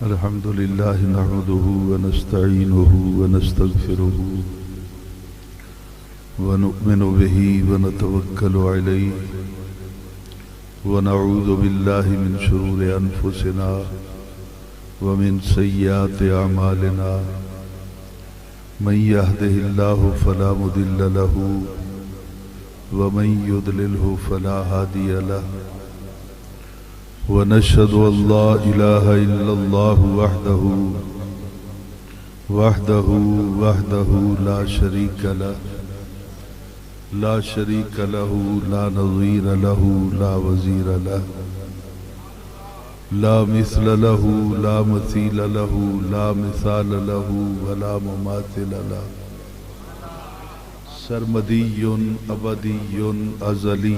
الحمد لله نحمده ونستعينه ونستغفره ونؤمن به ونتوكل عليه ونعوذ بالله من شرور أنفسنا ومن سيئات أعمالنا من يهده الله فلا مضل له ومن يضلله فلا هادي له ونشهد أن لا إله إلا الله وحده لا شريك له لا نظير له لا وزير له لا مثل له لا مثيل له لا مثال له ولا مماثل له سرمدي أبدي أزلي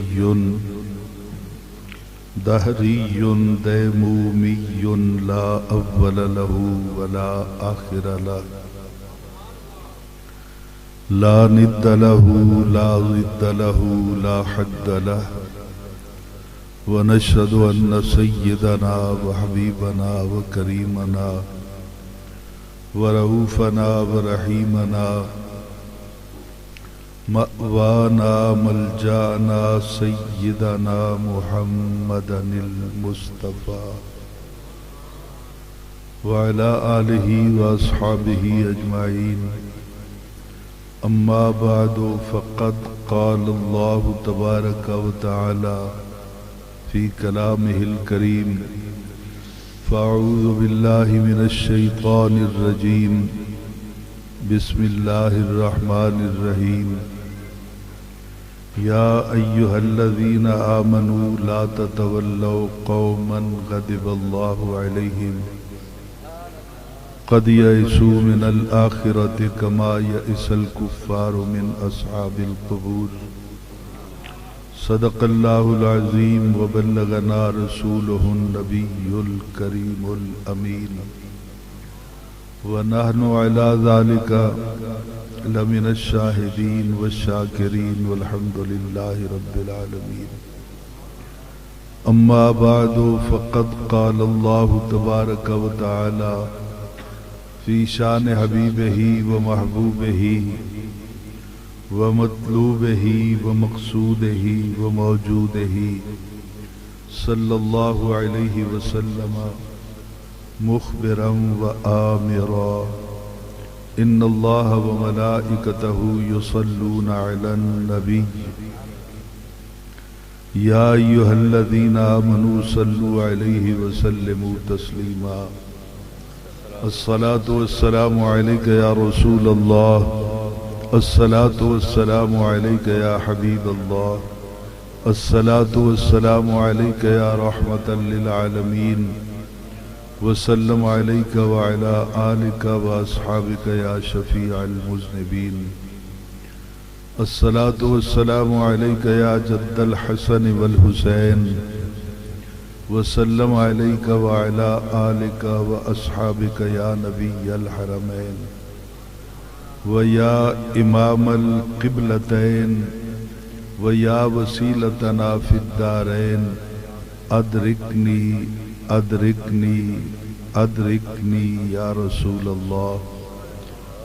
دهري ديمومي لا أول له ولا آخر له لا ند له لا ضد له لا حد له ونشهد أن سيدنا وحبيبنا وكريمنا ورؤوفنا ورحيمنا مأوانا ملجانا سيدنا محمدا المصطفى وعلى آله وأصحابه أجمعين أما بعد فقد قال الله تبارك وتعالى في كلامه الكريم فأعوذ بالله من الشيطان الرجيم بسم الله الرحمن الرحيم يا أيها الذين آمنوا لا تتولوا قوما غضب الله عليهم قد يئسوا من الآخرة كما يئس الكفار من أصحاب القبور صدق الله العظيم وبلغنا رسوله النبي الكريم الأمين ونحن على ذلك لمن الشاهدين والشاكرين والحمد لله رب العالمين أما بعد فقد قال الله تبارك وتعالى في شان حبيبه ومحبوبه ومطلوبه ومقصوده وموجوده صلى الله عليه وسلم مخبرا وآمرا إن الله وملائكته يصلون على النبي يا أيها الذين آمنوا صلوا عليه وسلموا تسليما الصلاة والسلام عليك يا رسول الله الصلاة والسلام عليك يا حبيب الله الصلاة والسلام عليك يا رحمة للعالمين وسلم عليك وعلى آلك وأصحابك يا شفيع المذنبين الصلاة والسلام عليك يا جد الحسن والحسين وسلم عليك وعلى آلك وأصحابك يا نبي الحرمين ويا إمام القبلتين ويا وسيلتنا في الدارين أدركني يا رسول الله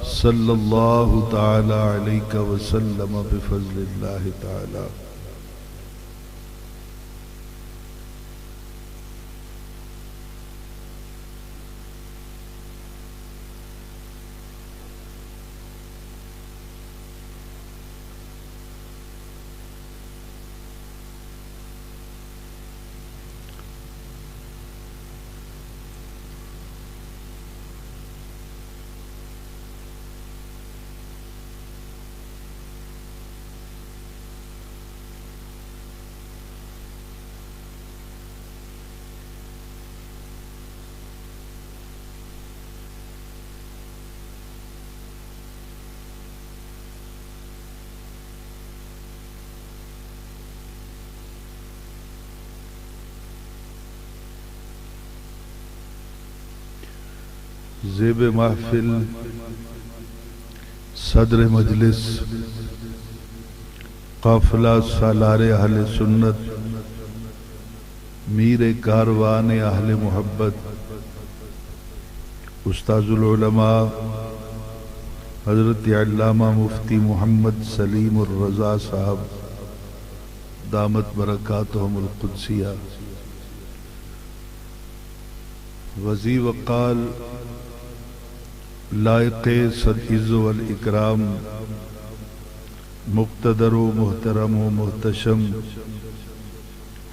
صلى الله تعالى عليك وسلم بفضل الله تعالى زیب محفل صدر مجلس قافلہ سالار اہل سنت، میر کاروان اہل محبت، استاذ العلماء حضرت علامہ مفتی محمد سلیم الرضا صاحب دامت برکاتہم القدسیہ، وزیر وقال لائق صد و الاکرام، مقتدر و محترم و محتشم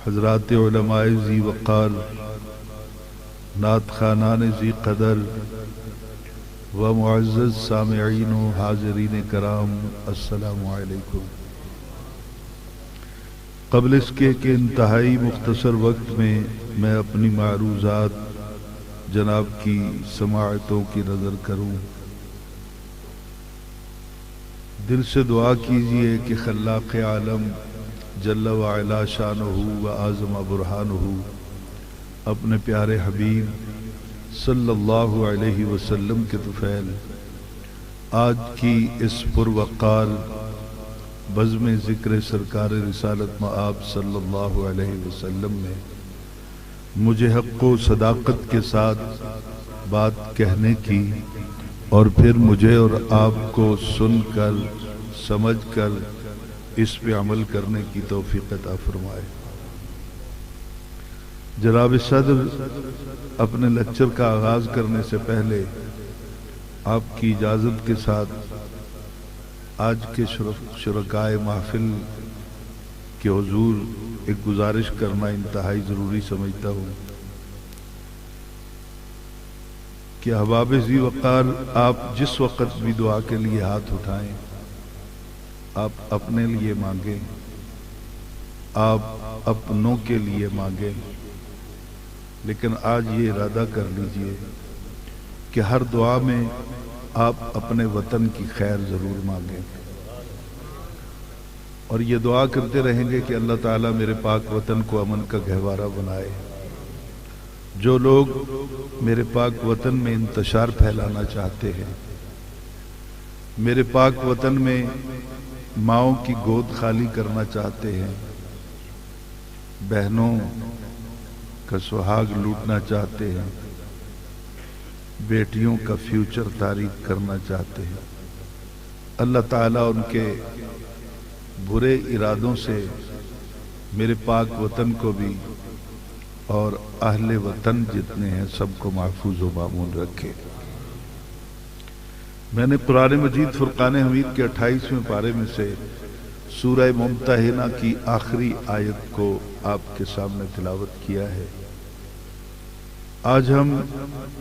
حضرات علماء ذی وقار، نعت خوانان ذی قدر و معزز سامعین و حاضرین کرام، السلام علیکم۔ قبل اس کے کہ انتہائی مختصر وقت میں میں اپنی معروضات جناب کی سماعتوں کی نظر کروں، دل سے دعا کیجئے کہ خلاق عالم جل وعلا شانہ و اعظم برہانہ اپنے پیارے حبیب صلی اللہ علیہ وسلم کے طفیل آج کی اس پروقار بزم ذکر سرکار رسالت مآب صلی اللہ علیہ وسلم میں مجھے حق و صداقت کے ساتھ بات کہنے کی اور پھر مجھے اور آپ کو سن کر سمجھ کر اس پہ عمل کرنے کی توفیق عطا فرمائے۔ جناب صدر، اپنے لیکچر کا آغاز کرنے سے پہلے آپ کی اجازت کے ساتھ آج کے شرکائے محفل کے حضور ایک گزارش کرنا انتہائی ضروری سمجھتا ہوں کہ احباب ذی وقار، آپ جس وقت بھی دعا کے لیے ہاتھ اٹھائیں، آپ اپنے لیے مانگیں، آپ اپنوں کے لیے مانگیں، لیکن آج یہ ارادہ کر لیجئے کہ ہر دعا میں آپ اپنے وطن کی خیر ضرور مانگیں، اور یہ دعا کرتے رہیں گے کہ اللہ تعالیٰ میرے پاک وطن کو امن کا گہوارہ بنائے۔ جو لوگ میرے پاک وطن میں انتشار پھیلانا چاہتے ہیں، میرے پاک وطن میں ماؤں کی گود خالی کرنا چاہتے ہیں، بہنوں کا سہاگ لوٹنا چاہتے ہیں، بیٹیوں کا فیوچر تاریک کرنا چاہتے ہیں، اللہ تعالیٰ ان کے برے ارادوں سے میرے پاک وطن کو بھی اور اہل وطن جتنے ہیں سب کو محفوظ و مامون رکھے۔ میں نے قرآن مجید فرقان حمید کے 28ویں پارے میں سے سورہ ممتحنہ کی آخری آیت کو آپ کے سامنے تلاوت کیا ہے۔ آج ہم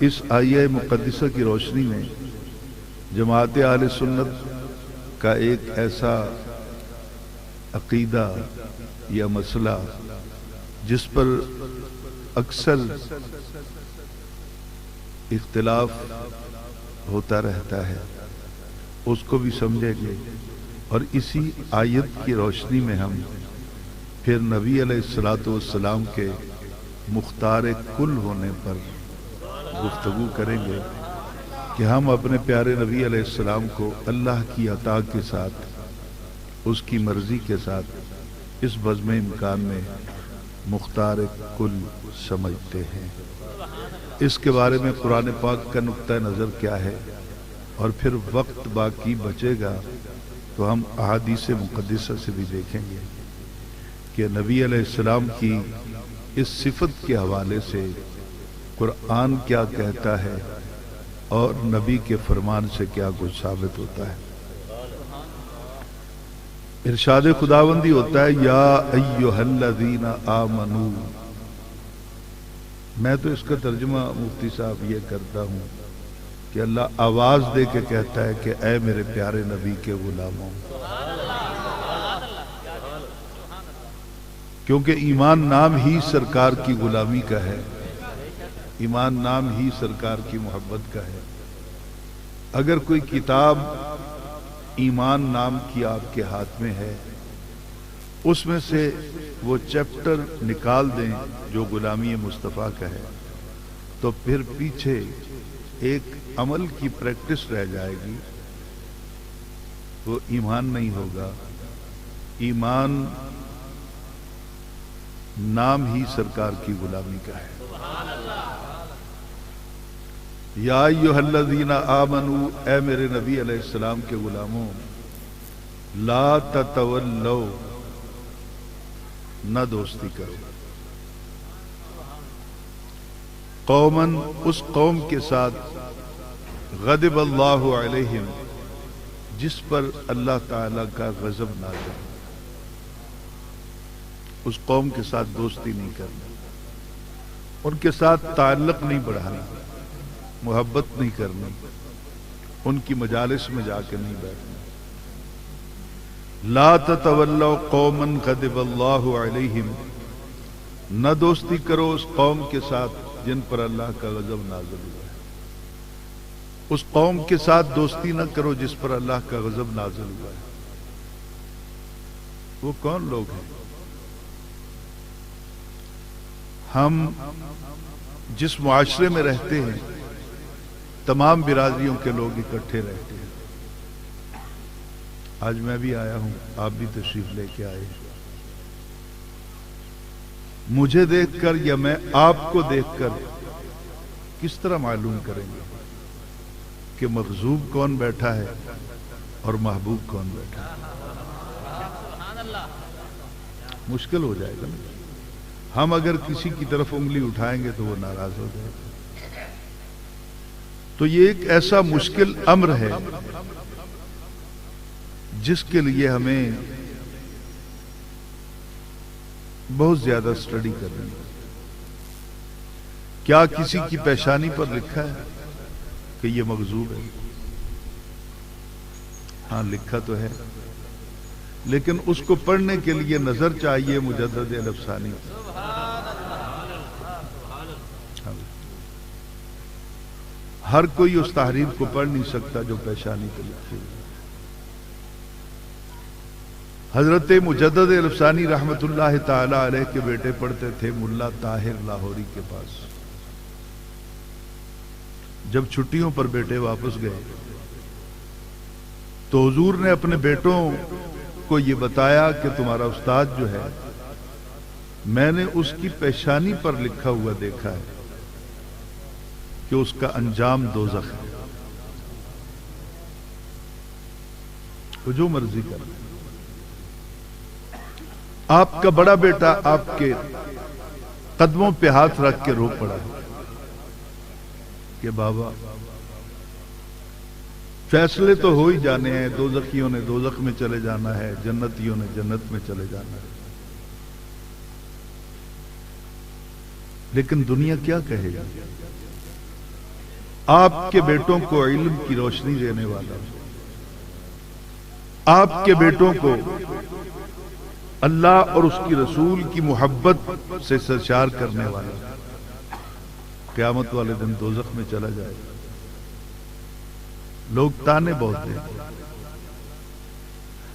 اس آیہ مقدسہ کی روشنی میں جماعت اہل سنت کا ایک ایسا عقیدہ یا مسئلہ جس پر اکثر اختلاف ہوتا رہتا ہے، اس کو بھی سمجھیں گے، اور اسی آیت کی روشنی میں ہم پھر نبی علیہ السلام کے مختار کل ہونے پر گفتگو کریں گے کہ ہم اپنے پیارے نبی علیہ السلام کو اللہ کی عطا کے ساتھ، اس کی مرضی کے ساتھ اس بزم امکان میں مختار کل سمجھتے ہیں۔ اس کے بارے میں قرآن پاک کا نقطہ نظر کیا ہے، اور پھر وقت باقی بچے گا تو ہم احادیث مقدسہ سے بھی دیکھیں گے کہ نبی علیہ السلام کی اس صفت کے حوالے سے قرآن کیا کہتا ہے اور نبی کے فرمان سے کیا کچھ ثابت ہوتا ہے۔ ارشاد خداوندی ہوتا ہے یا ایھا الذین آمنو۔ میں تو اس کا ترجمہ مفتی صاحب یہ کرتا ہوں کہ اللہ آواز دے کے کہتا ہے کہ اے میرے پیارے نبی کے غلاموں، کیونکہ ایمان نام ہی سرکار کی غلامی کا ہے، ایمان نام ہی سرکار کی محبت کا ہے۔ اگر کوئی کتاب ایمان نام کی آپ کے ہاتھ میں ہے، اس میں سے وہ چیپٹر نکال دیں جو غلامی مصطفیٰ کا ہے، تو پھر پیچھے ایک عمل کی پریکٹس رہ جائے گی، وہ ایمان نہیں ہوگا۔ ایمان نام ہی سرکار کی غلامی کا ہے۔ یا ایھا الذین آمنوا، اے میرے نبی علیہ السلام کے غلاموں، لا تتولوا، نہ دوستی کرو، قوماً، اس قوم کے ساتھ، غضب اللہ علیہم، جس پر اللہ تعالی کا غضب نازل ہو، اس قوم کے ساتھ دوستی نہیں کرنا، ان کے ساتھ تعلق نہیں بڑھانا، محبت نہیں کرنی، ان کی مجالس میں جا کے نہیں بیٹھنا۔ لا تتولوا قوما غضب اللہ علیہم، نہ دوستی کرو اس قوم کے ساتھ جن پر اللہ کا غضب نازل ہوا ہے، اس قوم کے ساتھ دوستی نہ کرو جس پر اللہ کا غضب نازل ہوا ہے۔ وہ کون لوگ ہیں؟ ہم جس معاشرے میں رہتے ہیں تمام برادریوں کے لوگ اکٹھے رہتے ہیں۔ آج میں بھی آیا ہوں، آپ بھی تشریف لے کے آئے، مجھے دیکھ کر یا میں آپ کو دیکھ کر کس طرح معلوم کریں گے کہ مغضوب کون بیٹھا ہے اور محبوب کون بیٹھا ہے؟ مشکل ہو جائے گا نا۔ ہم اگر کسی کی طرف انگلی اٹھائیں گے تو وہ ناراض ہو جائے گا۔ تو یہ ایک ایسا مشکل امر ہے جس کے لیے ہمیں بہت زیادہ اسٹڈی کرنی ہے۔ کیا کسی کی پیشانی پر لکھا ہے کہ یہ مغضوب ہے؟ ہاں لکھا تو ہے، لیکن اس کو پڑھنے کے لیے نظر چاہیے مجدد الافسانی۔ ہر کوئی اس تحریر کو پڑھ نہیں سکتا جو پیشانی پہ لکھی ہوئی۔ حضرت مجدد الافسانی رحمت اللہ تعالی علیہ کے بیٹے پڑھتے تھے ملا طاہر لاہوری کے پاس۔ جب چھٹیوں پر بیٹے واپس گئے تو حضور نے اپنے بیٹوں کو یہ بتایا کہ تمہارا استاد جو ہے، میں نے اس کی پیشانی پر لکھا ہوا دیکھا ہے کہ اس کا انجام دوزخ ہے، وہ جو مرضی کر۔ آپ کا بڑا بیٹا آپ کے قدموں پہ ہاتھ رکھ کے رو پڑا کہ بابا فیصلے تو ہو ہی جانے ہیں، دوزخیوں نے دوزخ میں چلے جانا ہے، جنتیوں نے جنت میں چلے جانا ہے، لیکن دنیا کیا کہے گی؟ آپ کے بیٹوں کو علم کی روشنی دینے والا، آپ کے بیٹوں کو اللہ اور اس کی رسول کی محبت سے سرشار کرنے والا قیامت والے دن دوزخ میں چلا جائے گا۔ لوگ تانے بہت دیں۔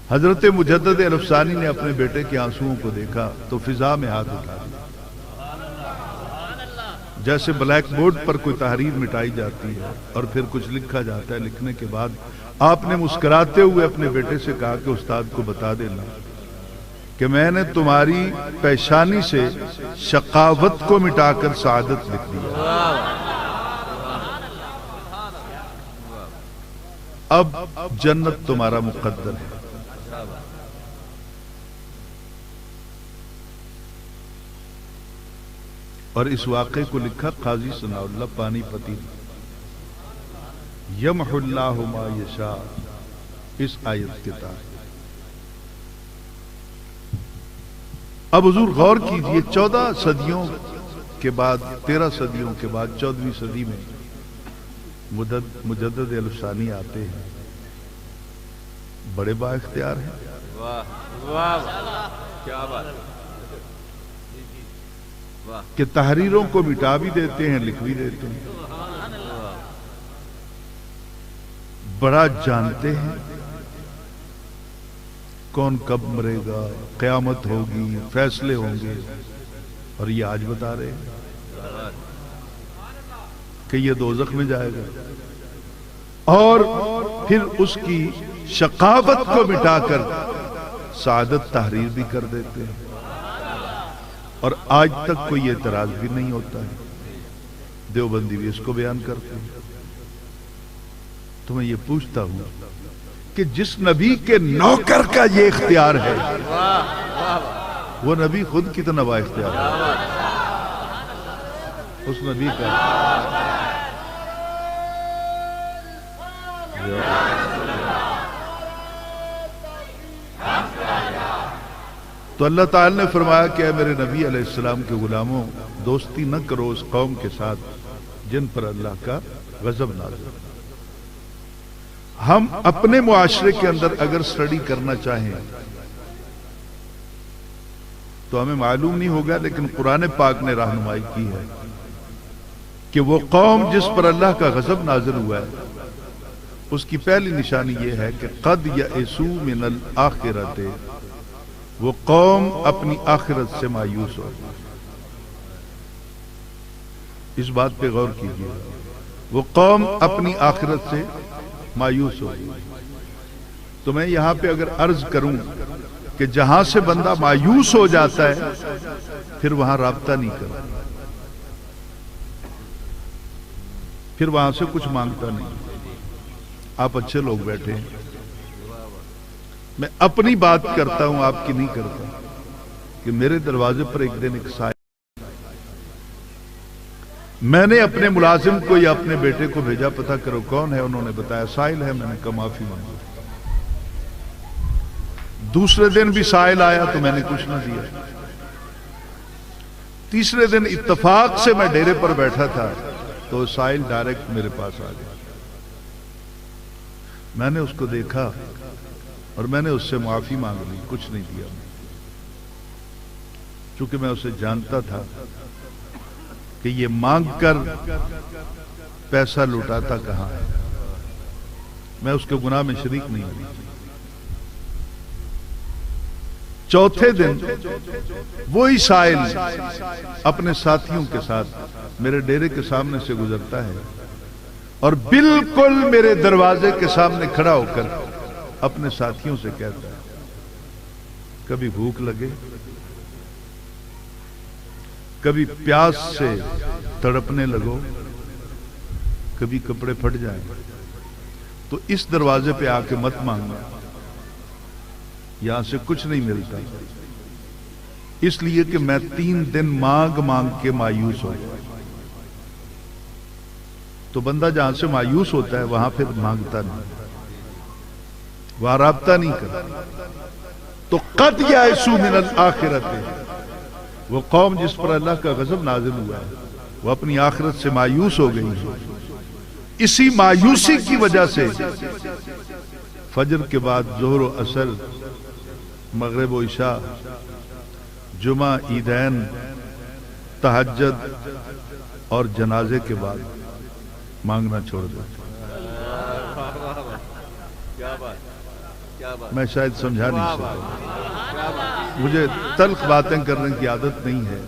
حضرت مجدد الافسانی نے اپنے بیٹے کے آنسوؤں کو دیکھا تو فضا میں ہاتھ اٹھا دیا، جیسے بلیک بورڈ پر کوئی تحریر مٹائی جاتی ہے اور پھر کچھ لکھا جاتا ہے، لکھنے کے بعد آپ نے مسکراتے ہوئے اپنے بیٹے سے کہا کہ استاد کو بتا دینا کہ میں نے تمہاری پیشانی سے شقاوت کو مٹا کر سعادت لکھ دیا، اب جنت تمہارا مقدر ہے۔ اور اس واقعے کو لکھا قاضی ثناء اللہ پانی پتی نے، یمحو اللہ ما یشاء، اس آیت کے تحت۔ اب حضور غور کیجئے، 14 صدیوں کے بعد، 13 صدیوں کے بعد 14ویں صدی میں مجدد الافسانی آتے ہیں، بڑے با اختیار ہیں۔ واہ واہ کیا بات، کہ تحریروں کو مٹا بھی دیتے ہیں، لکھ بھی دیتے ہیں، بڑا جانتے ہیں کون کب مرے گا، قیامت ہوگی، فیصلے ہوں گے، اور یہ آج بتا رہے ہیں کہ یہ دوزخ میں جائے گا، اور پھر اس کی شقاوت کو مٹا کر سعادت تحریر بھی کر دیتے ہیں، اور آج تک کوئی اعتراض بھی نہیں ہوتا ہے۔ دیوبندی بھی اس کو بیان کرتے ہیں۔ تو میں یہ پوچھتا ہوں کہ جس نبی کے نوکر کا یہ اختیار ہے وہ نبی خود کتنا با اختیار ہے؟ اس نبی کا تو اللہ تعالی نے فرمایا کہ اے میرے نبی علیہ السلام کے غلاموں، دوستی نہ کرو اس قوم کے ساتھ جن پر اللہ کا غضب نازل۔ ہم اپنے معاشرے کے اندر اگر اسٹڈی کرنا چاہیں تو ہمیں معلوم نہیں ہوگا، لیکن قرآن پاک نے رہنمائی کی ہے کہ وہ قوم جس پر اللہ کا غضب نازل ہوا ہے اس کی پہلی نشانی یہ ہے کہ قد یئسوا من الآخرۃ، وہ قوم اپنی آخرت سے مایوس ہو۔ اس بات پہ غور کیجیے، وہ قوم اپنی آخرت سے مایوس ہو۔ تو میں یہاں پہ اگر عرض کروں کہ جہاں سے بندہ مایوس ہو جاتا ہے پھر وہاں رابطہ نہیں کرتا، پھر وہاں سے کچھ مانگتا نہیں۔ آپ اچھے لوگ بیٹھے ہیں، میں اپنی بات کرتا ہوں، آپ کی نہیں کرتا، کہ میرے دروازے پر ایک دن ایک سائل، میں نے اپنے ملازم کو یا اپنے بیٹے کو بھیجا پتہ کرو کون ہے، انہوں نے بتایا سائل ہے، میں نے کہا معافی مانگو۔ دوسرے دن بھی سائل آیا تو میں نے کچھ نہ دیا۔ تیسرے دن اتفاق سے میں ڈیرے پر بیٹھا تھا تو سائل ڈائریکٹ میرے پاس آ گیا۔ میں نے اس کو دیکھا اور میں نے اس سے معافی مانگ لی، کچھ نہیں دیا، چونکہ میں اسے جانتا تھا کہ یہ مانگ کر پیسہ لوٹاتا کہاں ہے، میں اس کے گناہ میں شریک نہیں ہوں۔ چوتھے دن وہی سائل اپنے ساتھیوں کے ساتھ میرے ڈیرے کے سامنے سے گزرتا ہے اور بالکل میرے دروازے کے سامنے کھڑا ہو کر اپنے ساتھیوں سے کہتا ہے کبھی بھوک لگے، کبھی پیاس سے تڑپنے لگو، کبھی کپڑے پھٹ جائیں تو اس دروازے پہ آ کے مت مانگنا، یہاں سے کچھ نہیں ملتا، اس لیے کہ میں 3 دن مانگ مانگ کے مایوس ہو گیا۔ تو بندہ جہاں سے مایوس ہوتا ہے وہاں پھر مانگتا نہیں، وہاں رابطہ نہیں کرتا۔ تو قد یئسوا من الآخرۃ، وہ قوم جس پر اللہ کا غضب نازل ہوا ہے وہ اپنی آخرت سے مایوس ہو گئی ہے۔ اسی مایوسی کی وجہ سے فجر کے بعد ظہر و عصر، مغرب و عشاء، جمعہ، عیدین، تہجد اور جنازے کے بعد مانگنا چھوڑ دیتے۔ میں شاید سمجھا نہیں سکتا، مجھے تلخ باتیں کرنے کی عادت نہیں ہے۔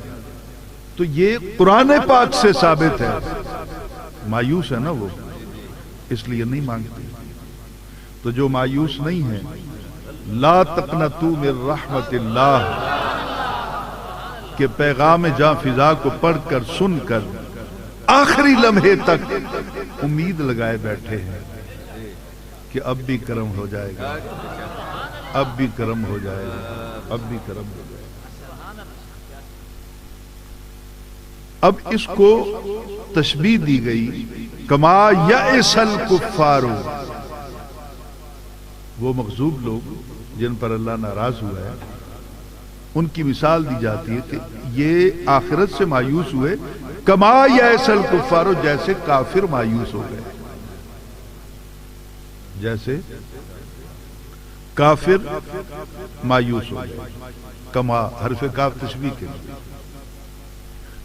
تو یہ قرآن پاک سے ثابت ہے، مایوس ہے نا وہ، اس لیے نہیں مانگتے۔ تو جو مایوس نہیں ہے، لا تقنطوا من رحمت اللہ کے پیغام جاں فضا کو پڑھ کر سن کر آخری لمحے تک امید لگائے بیٹھے ہیں کہ اب بھی کرم ہو جائے گا، اب بھی کرم ہو جائے گا، اب بھی کرم ہو جائے گا۔ اب اس کو تشبیہ دی گئی کما یئس الکفار، وہ مغضوب لوگ جن پر اللہ ناراض ہوا ہے ان کی مثال دی جاتی ہے کہ یہ آخرت سے مایوس ہوئے، کما یئس الکفار، جیسے کافر مایوس ہو گئے، جیسے کافر مایوس ہو گئے۔ کما حرف کاف تشبیہ کے لیے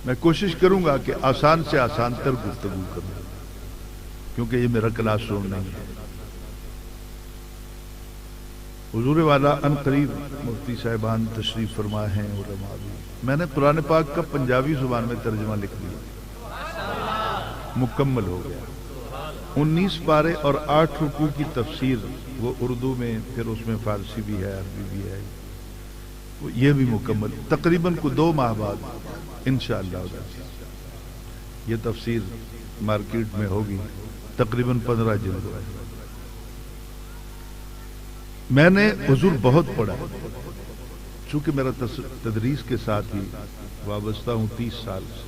میں کوشش کروں گا کہ آسان سے آسان تر گفتگو کروں، کیونکہ یہ میرا کلاس روم نہیں ہے۔ حضور والا ان قریب مفتی صاحبان تشریف فرما ہیں، علماء بھی۔ میں نے قرآن پاک کا پنجابی زبان میں ترجمہ لکھ دیا، مکمل ہو گیا۔ 19 پارے اور 8 رکوع کی تفسیر، وہ اردو میں، پھر اس میں فارسی بھی ہے، عربی بھی ہے، یہ بھی مکمل، تقریباً کو 2 ماہ بعد انشاءاللہ۔ یہ تفسیر مارکیٹ میں ہوگی، تقریباً 15 جلد ہے۔ میں نے حضور بہت پڑھا، چونکہ میرا تدریس کے ساتھ ہی وابستہ ہوں 30 سال سے۔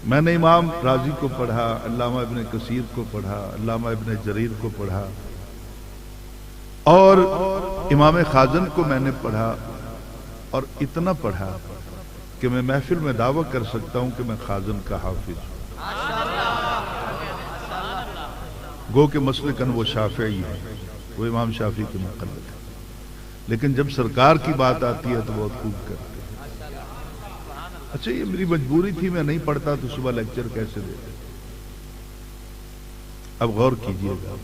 میں نے امام رازی کو پڑھا، علامہ ابن کثیر کو پڑھا، علامہ ابن جریر کو پڑھا، اور امام خازن کو میں نے پڑھا، اور اتنا پڑھا کہ میں محفل میں دعویٰ کر سکتا ہوں کہ میں خازن کا حافظ ہوں۔ گو کہ مسلکن وہ شافعی ہے، وہ امام شافعی کے مقلد ہے، لیکن جب سرکار کی بات آتی ہے تو بہت خوب کرتے ہیں۔ اچھا، یہ میری مجبوری تھی، میں نہیں پڑھتا تو صبح لیکچر کیسے دیتے؟ اب غور کیجئے گا،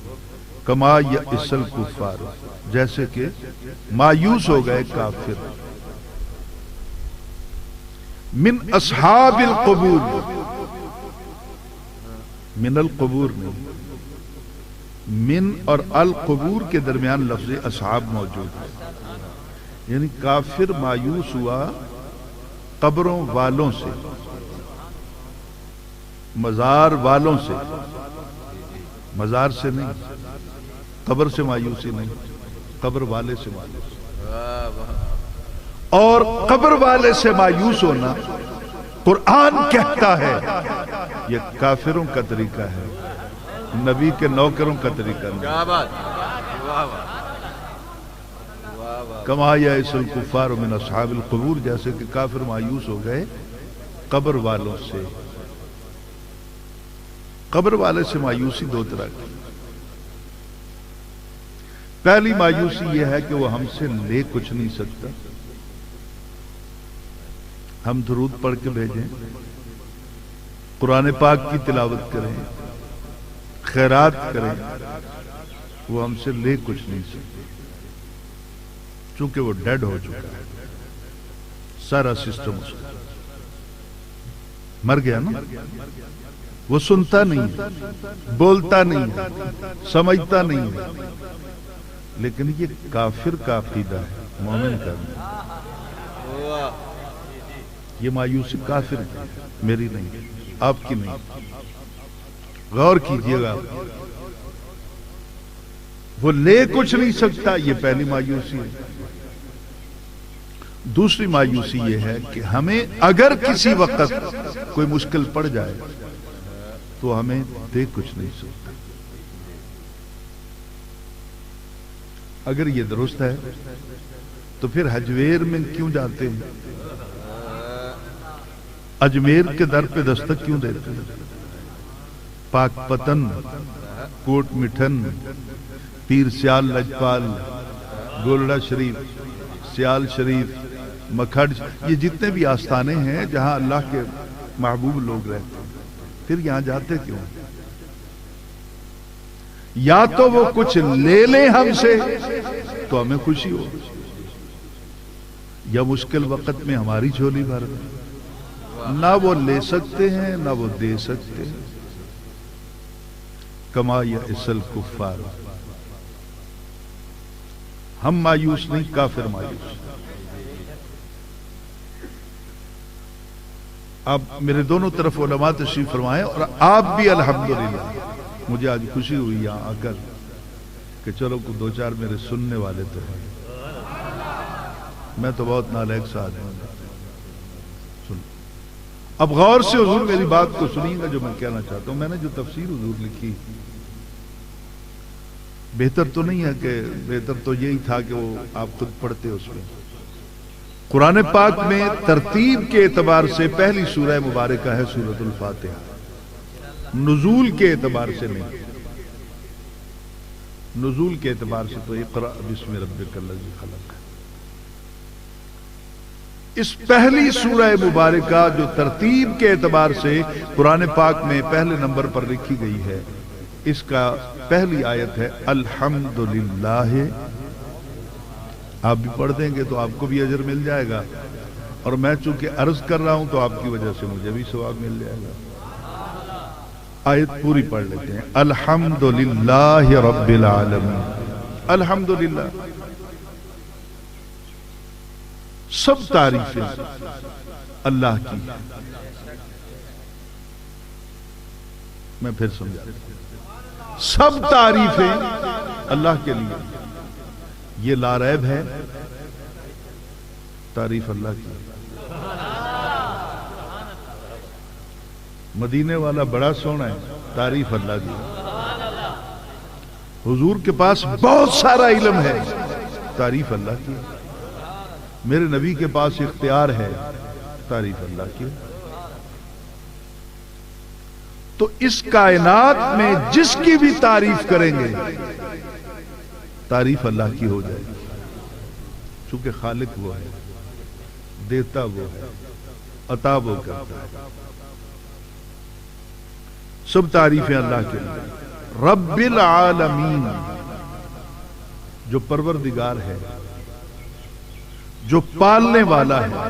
کما یئس الکفار، جیسے کہ مایوس ہو گئے کافر، من اصحاب القبور، من القبور نہیں، من اور القبور کے درمیان لفظ اصحاب موجود ہے، یعنی کافر مایوس ہوا قبروں والوں سے، مزار والوں سے، مزار سے نہیں، قبر سے مایوسی نہیں، قبر والے سے مایوس، اور قبر والے سے مایوس ہونا قرآن کہتا ہے یہ کافروں کا طریقہ ہے، نبی کے نوکروں کا طریقہ نہیں۔ کیا بات، واہ واہ، کما یئس الکفار من اصحاب القبور، جیسے کہ کافر مایوس ہو گئے قبر والوں سے۔ قبر والے سے مایوسی دو طرح کی، پہلی مایوسی یہ ہے کہ وہ ہم سے لے کچھ نہیں سکتا، ہم درود پڑھ کے بھیجیں، قرآن پاک کی تلاوت کریں، خیرات کریں، وہ ہم سے لے کچھ نہیں سکتے، چونکہ وہ ڈیڈ ہو چکا ہے، سارا سسٹم اس کا مر گیا نا، وہ سنتا نہیں، بولتا نہیں، سمجھتا نہیں، لیکن یہ کافر کا عقیدہ ہے، مومن کا نہیں۔ یہ مایوسی کافر کی، میری نہیں، آپ کی نہیں، غور کیجئے گا۔ وہ لے کچھ نہیں سکتا، یہ پہلی مایوسی ہے۔ دوسری مایوسی یہ ہے کہ ہمیں اگر کسی وقت کوئی مشکل پڑ جائے تو ہمیں دے کچھ نہیں سکتا۔ اگر یہ درست ہے تو پھر حجویر میں کیوں جاتے ہیں؟ اجمیر کے در پہ دستک کیوں دیتے ہیں؟ پاک پتن، کوٹ مٹھن، پیر سیال لجپال، گولڑا شریف، سیال شریف، مکھڑ، یہ جتنے بھی آستانے ہیں جہاں اللہ کے محبوب لوگ رہتے ہیں، پھر یہاں جاتے کیوں؟ یا تو وہ کچھ لے لیں ہم سے تو ہمیں خوشی ہو، یا مشکل وقت میں ہماری جھولی بھر دیں۔ نہ وہ لے سکتے ہیں نہ وہ دے سکتے ہیں۔ کما یئس الکفار، ہم مایوس نہیں، کافر مایوس۔ اب میرے دونوں طرف علماء تشریف فرمائیں، اور آپ بھی الحمدللہ، مجھے آج خوشی ہوئی یہاں آ کر کہ چلو کو دو چار میرے سننے والے تو ہیں، میں تو بہت نالائق سا آدمی ہوں۔ سن، اب غور سے حضور میری بات کو سنیے گا جو میں کہنا چاہتا ہوں۔ میں نے جو تفسیر حضور لکھی، بہتر تو نہیں ہے کہ، بہتر تو یہی تھا کہ وہ آپ خود پڑھتے اس میں۔ قرآن پاک میں ترتیب کے اعتبار سے پہلی سورہ مبارکہ ہے سورۃ الفاتحہ، نزول کے اعتبار سے نہیں، نزول کے اعتبار سے تو اقرأ بسم ربک الذی خلق ہے۔ اس پہلی سورہ مبارکہ جو ترتیب کے اعتبار سے قرآن پاک میں پہلے نمبر پر لکھی گئی ہے، اس کا پہلی آیت ہے الحمدللہ۔ آپ بھی پڑھ دیں گے تو آپ کو بھی اجر مل جائے گا، اور میں چونکہ عرض کر رہا ہوں تو آپ کی وجہ سے مجھے بھی ثواب مل جائے گا۔ آیت پوری پڑھ لیتے ہیں۔ الحمدللہ رب العالمین، الحمدللہ، سب تعریفیں اللہ کی، میں پھر سمجھاتا ہوں، سب تعریفیں اللہ کے لیے، یہ لا ریب ہے تعریف اللہ کی۔ مدینے والا بڑا سونا ہے، تعریف اللہ کی۔ حضور کے پاس بہت سارا علم ہے، تعریف اللہ کی۔ میرے نبی کے پاس اختیار ہے، تعریف اللہ کی۔ تو اس کائنات میں جس کی بھی تعریف کریں گے تعریف اللہ کی ہو جائے گی، چونکہ خالق وہ ہے، دیتا وہ ہے، عطا وہ کرتا ہے۔ سب تعریفیں اللہ کے لیے۔ رب العالمین، جو پروردگار ہے، جو پالنے والا ہے،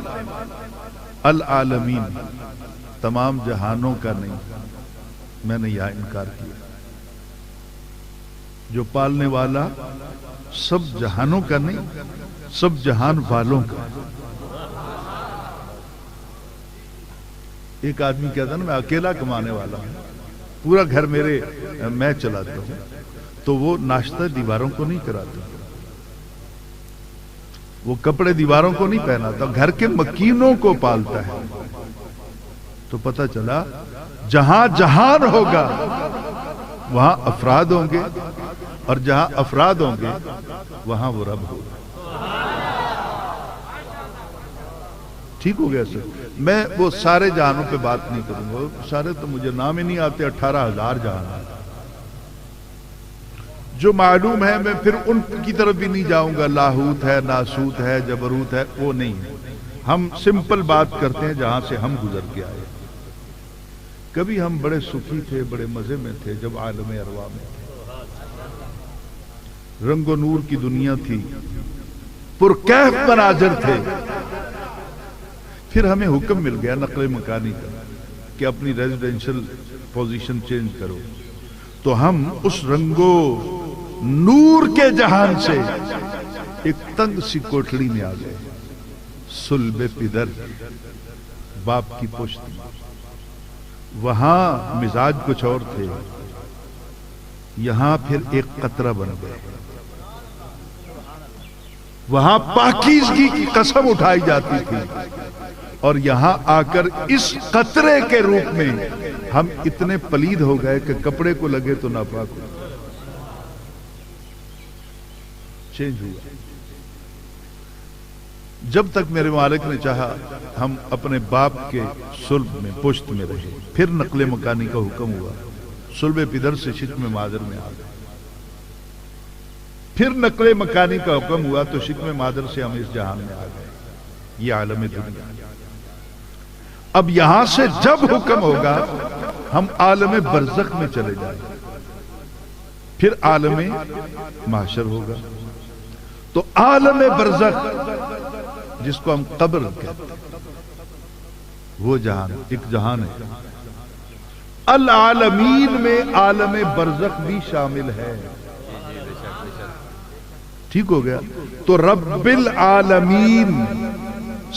العالمین، تمام جہانوں کا نہیں، میں نے یہاں انکار کیا، جو پالنے والا سب جہانوں کا نہیں، سب جہان والوں کا۔ ایک آدمی کہتا ہے نا میں اکیلا کمانے والا ہوں، پورا گھر میرے میں چلاتا ہوں، تو وہ ناشتہ دیواروں کو نہیں کراتا، وہ کپڑے دیواروں کو نہیں پہناتا، گھر کے مکینوں کو پالتا ہے۔ تو پتہ چلا جہاں جہان ہوگا وہاں افراد ہوں گے، اور جہاں افراد ہوں گے وہاں وہ رب ہوگا۔ ٹھیک ہو گیا سر؟ میں وہ سارے جہانوں پہ بات نہیں کروں گا، سارے تو مجھے نام ہی نہیں آتے، 18,000 جہان ہیں جو معلوم ہے، میں پھر ان کی طرف بھی نہیں جاؤں گا، لاہوت ہے، ناسوت ہے، جبروت ہے، وہ نہیں ہے۔ ہم سمپل بات کرتے ہیں جہاں سے ہم گزر کے آئے۔ کبھی ہم بڑے سکھی تھے، بڑے مزے میں تھے جب عالم ارواح میں تھے، رنگ و نور کی دنیا تھی، پرکیف مناظر تھے۔ پھر ہمیں حکم مل گیا نقل مکانی کا کہ اپنی ریزیڈینشل پوزیشن چینج کرو، تو ہم اس رنگ و نور کے جہان سے ایک تنگ سی کوٹڑی میں آ گئے، صلب پدر، باپ کی پشت میں۔ وہاں مزاج کچھ اور تھے، یہاں پھر ایک قطرہ بن گئے۔ وہاں پاکیزگی کی قسم اٹھائی جاتی تھی، اور یہاں آ کر اس قطرے کے روپ میں ہم اتنے پلید ہو گئے کہ کپڑے کو لگے تو ناپاک ہو۔ چینج ہوا۔ جب تک میرے مالک نے چاہا ہم اپنے باپ کے صلب میں، پشت میں رہے۔ پھر نقل مکانی کا حکم ہوا، صلب پدر سے شکم مادر میں آ گئے۔ پھر نقل مکانی کا حکم ہوا تو شکم مادر سے ہم اس جہان میں آ گئے، یہ عالم دنیا۔ اب یہاں سے جب حکم ہوگا ہم عالم برزخ میں چلے جائیں، پھر عالم محشر ہوگا۔ تو عالم برزخ جس کو ہم قبر کہتے ہیں، وہ جہان ایک جہان ہے۔ العالمین میں عالم برزخ بھی شامل ہے۔ ٹھیک ہو گیا؟ تو رب العالمین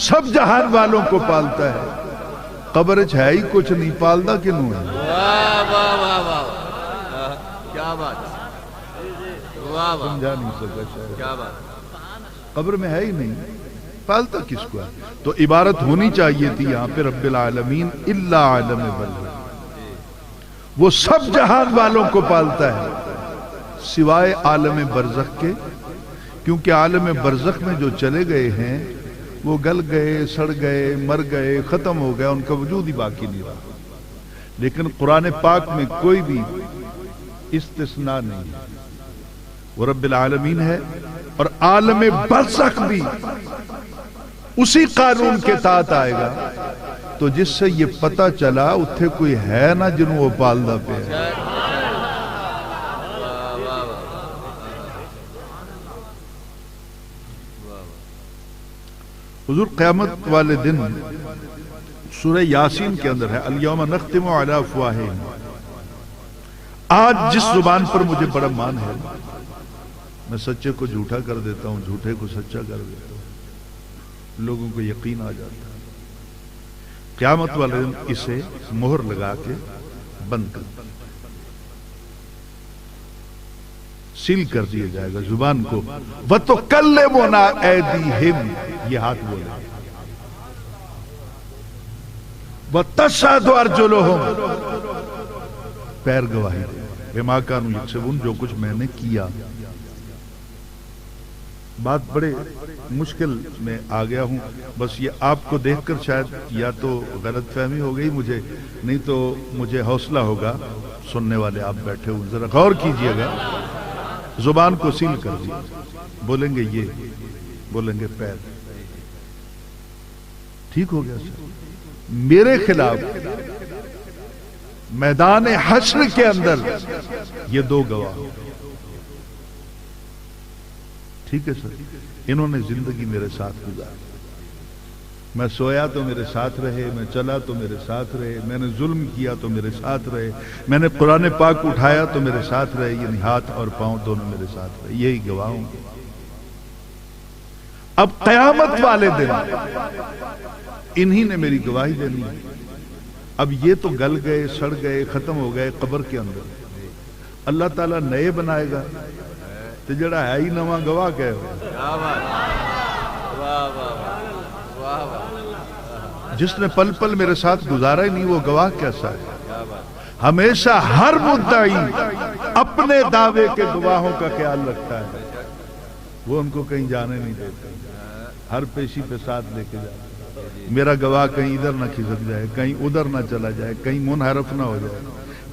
سب جہان والوں کو پالتا ہے، قبر ہے ہی کچھ نہیں، پالتا کنوں ہے؟ واہ واہ واہ واہ، کیا بات، واہ واہ، سمجھا نہیں سکا شاید، کیا بات۔ قبر میں ہے ہی نہیں، پالتا کس کو ہے؟ تو عبارت ہونی چاہیے تھی یہاں پہ رب العالمین الا عالم برزخ، وہ سب جہان والوں کو پالتا ہے سوائے عالم برزخ کے، کیونکہ عالم برزخ میں جو چلے گئے ہیں وہ گل گئے، سڑ گئے، مر گئے، ختم ہو گیا، ان کا وجود ہی باقی نہیں رہا۔ لیکن قرآن پاک میں کوئی بھی استثناء نہیں ہے، وہ رب العالمین ہے، اور عالم برزخ بھی اسی قانون کے تحت آئے گا۔ تو جس سے یہ پتہ چلا اتھے کوئی ہے نہ جنہوں وہ پالدا پہ ہے۔ حضور قیامت والے دن سورہ یاسین کے اندر ہے، الیوم نختم علی افواہہم، آج جس زبان پر مجھے بڑا مان ہے، میں سچے کو جھوٹا کر دیتا ہوں، جھوٹے کو سچا کر دیتا ہوں، لوگوں کو یقین آ جاتا ہے۔ قیامت والے دن اسے مہر لگا کے بند کر سیل کر دیا جائے گا زبان کو. وَتُكَلِّمُنَا أَيْدِيهِمْ یہ ہاتھ بولے. وَتَشْهَدُ أَرْجُلُهُمْ پیر گواہی دے. بِمَا كَانُوا يَكْسِبُونَ جو کچھ میں نے کیا. بات بڑے مشکل میں آ گیا ہوں. بس یہ آپ کو دیکھ کر شاید یا تو غلط فہمی ہو گئی مجھے, نہیں تو مجھے حوصلہ ہوگا. سننے والے آپ بیٹھے ہوئے ذرا غور کیجئے گا. زبان کو سیل کر دی. بولیں گے یہ, بولیں گے پیر. ٹھیک ہو گیا سر. میرے خلاف میدان حشر کے اندر یہ دو گواہ. ٹھیک ہے سر. انہوں نے زندگی میرے ساتھ گزاری. میں سویا تو میرے ساتھ رہے, میں چلا تو میرے ساتھ رہے, میں نے ظلم کیا تو میرے ساتھ رہے, میں نے قرآن پاک اٹھایا تو میرے ساتھ رہے. یعنی ہاتھ اور پاؤں دونوں میرے ساتھ رہے. یہی گواہ ہوں گے. اب قیامت والے دن انہی نے میری گواہی دینی ہے. اب یہ تو گل گئے, سڑ گئے, ختم ہو گئے قبر کے اندر. اللہ تعالیٰ نئے بنائے گا تو جڑا ہے ہی نواں گواہ کہے ہو. جس نے پل پل میرے ساتھ گزارا ہی نہیں وہ گواہ کیسا ہے. ہمیشہ ہر مدعی اپنے دعوے کے گواہوں کا خیال رکھتا ہے. وہ ان کو کہیں جانے نہیں دیتا. ہر پیشی پہ ساتھ لے کے جاتا. میرا گواہ کہیں ادھر نہ کھسک جائے, کہیں ادھر نہ چلا جائے, کہیں منحرف نہ ہو جائے,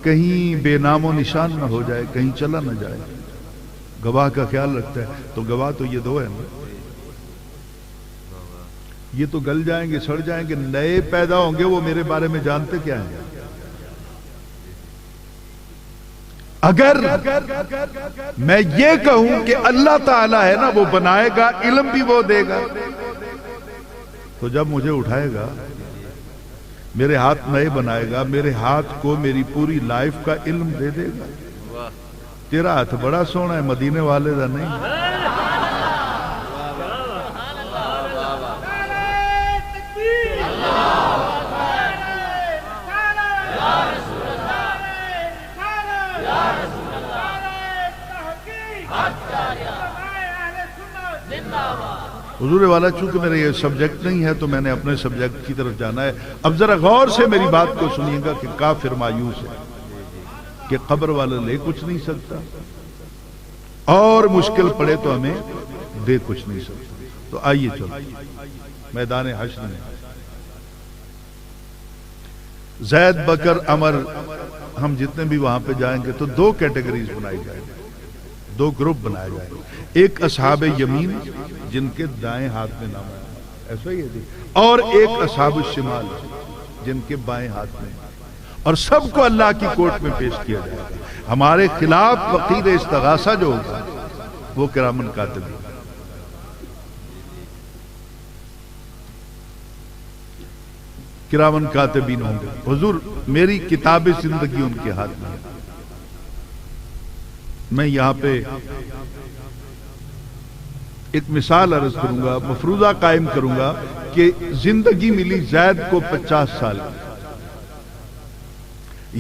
کہیں بے نام و نشان نہ ہو جائے, کہیں چلا نہ جائے. گواہ کا خیال رکھتا ہے. تو گواہ تو یہ دو ہیں نا. یہ تو گل جائیں گے, سڑ جائیں گے. نئے پیدا ہوں گے, وہ میرے بارے میں جانتے کیا ہیں. اگر میں یہ کہوں کہ اللہ تعالیٰ ہے نا وہ بنائے گا, علم بھی وہ دے گا, تو جب مجھے اٹھائے گا میرے ہاتھ نئے بنائے گا, میرے ہاتھ کو میری پوری لائف کا علم دے دے گا. تیرا ہاتھ بڑا سونا ہے, مدینے والے دا نہیں. حضور والا چونکہ میرا یہ سبجیکٹ نہیں ہے تو میں نے اپنے سبجیکٹ کی طرف جانا ہے. اب ذرا غور سے میری بات کو سنیے گا کہ کافر مایوس ہے کہ قبر والا لے کچھ نہیں سکتا اور مشکل پڑے تو ہمیں دے کچھ نہیں سکتا. تو آئیے چلو میدان حشر میں زید بکر عمر ہم جتنے بھی وہاں پہ جائیں گے تو دو کیٹیگریز بنائی جائیں گے, دو گروپ بنائے جائیں گے. ایک اصحاب یمین جن کے دائیں ہاتھ میں نام ہے, ایسا ہی ہے جی, اور ایک اصحاب الشمال جن کے بائیں ہاتھ میں. اور سب کو اللہ کی کورٹ میں پیش کیا جائے گا. ہمارے خلاف وکیل استغاثہ جو ہوگا وہ کرامن کاتبین, کرامن کاتبین ہوں گے. حضور میری کتاب زندگی ان کے ہاتھ میں ہے. میں یہاں پہ ایک مثال عرض کروں گا, مفروضہ قائم کروں گا کہ زندگی ملی زید کو 50 سال.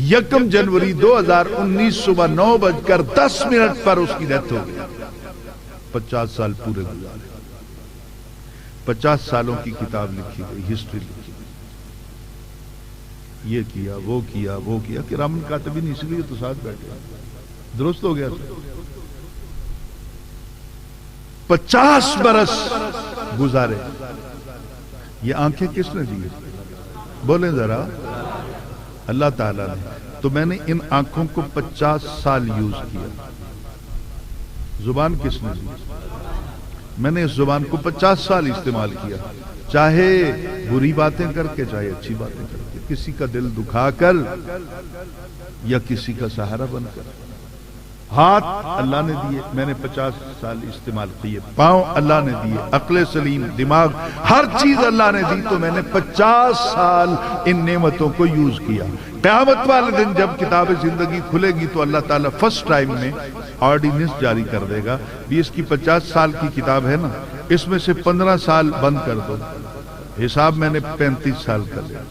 1 جنوری 2019 صبح 9:10 پر اس کی ڈیتھ ہو گئی. 50 سال پورے گزارے. 50 سالوں کی کتاب لکھی گئی, ہسٹری لکھی گئی. یہ کیا, وہ کیا, وہ کیا. کرامن کاتبین اس لیے تو ساتھ بیٹھے. درست ہو گیا. 50 برس گزارے. یہ آنکھیں کس نے دی؟ بولیں ذرا. اللہ تعالیٰ نے. تو میں نے ان آنکھوں کو 50 سال یوز کیا. زبان کس نے دی؟ میں نے اس زبان کو 50 سال استعمال کیا, چاہے بری باتیں کر کے چاہے اچھی باتیں کر کے, کسی کا دل دکھا کر یا کسی کا سہارا بن کر. ہاتھ اللہ نے دیے, میں نے 50 سال استعمال کیے. پاؤں اللہ نے دیے, عقل سلیم, دماغ, ہر چیز اللہ نے دی. تو میں نے 50 سال ان نعمتوں کو یوز کیا. قیامت والے دن جب کتاب زندگی کھلے گی تو اللہ تعالیٰ فرسٹ ٹائم میں آرڈیننس جاری کر دے گا بھی اس کی 50 سال کی کتاب ہے نا, اس میں سے 15 سال بند کر دو. حساب میں نے 35 سال کر دیا.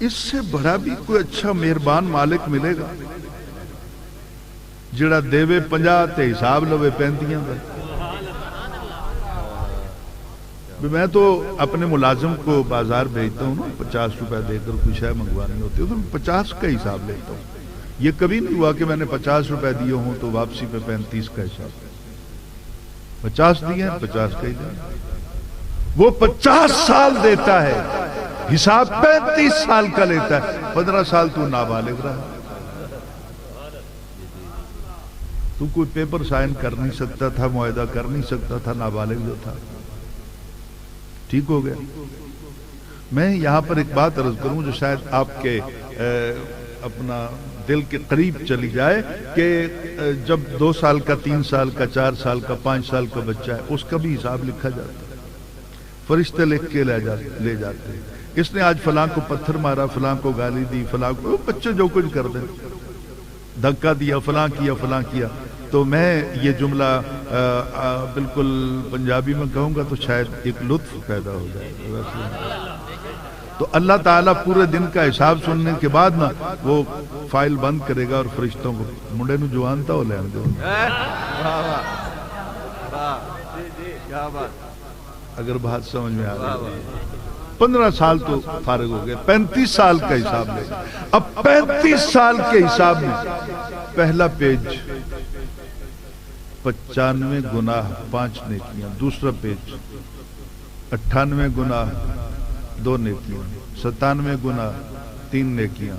اس سے بڑا بھی کوئی اچھا مہربان مالک ملے گا جڑا دیوے 50 تے حساب لوے 35 کا؟ میں تو اپنے ملازم کو بازار بھیجتا ہوں نا، 50 روپے دے کر کوئی شے منگوانی ہوتی ہے تو میں 50 کا حساب لیتا ہوں. یہ کبھی نہیں ہوا کہ میں نے 50 روپے دیے ہوں تو واپسی پہ 35 کا حساب. 50 دیے 50 کا ہی دیں. وہ 50 سال دیتا ہے، حساب 35 سال کا لیتا ہے. 15 سال تو نابالغ رہا، تو کوئی پیپر سائن کر نہیں سکتا تھا، معاہدہ کر نہیں سکتا تھا، نابالغ جو تھا. ٹھیک ہو گیا. میں یہاں پر ایک بات عرض کروں جو شاید آپ کے اپنا دل کے قریب چلی جائے کہ جب 2 سال کا، 3 سال کا، 4 سال کا، 5 سال کا بچہ ہے، اس کا بھی حساب لکھا جاتا ہے. فرشتے لکھ کے لے جاتے ہیں. اس نے آج فلاں کو پتھر مارا، فلاں کو گالی دی، فلاں کو، بچے جو کچھ کر دیں، دھکا دیا، فلاں کیا، فلاں کیا. تو میں یہ جملہ بالکل پنجابی میں کہوں گا تو شاید ایک لطف پیدا ہو جائے. تو اللہ تعالیٰ پورے دن کا حساب سننے کے بعد نا وہ فائل بند کرے گا اور فرشتوں کو منڈے نو جوانتا ہو لین دو. اگر بات سمجھ میں آ رہی ہے. 15 سال تو فارغ ہو گئے، 35 سال کا حساب لے. اب 35 سال کے حساب میں پہلا پیج 95 گناہ 5 نیکیاں، دوسرا پیج 98 گناہ 2 نیکیاں، 97 گناہ 3 نیکیاں،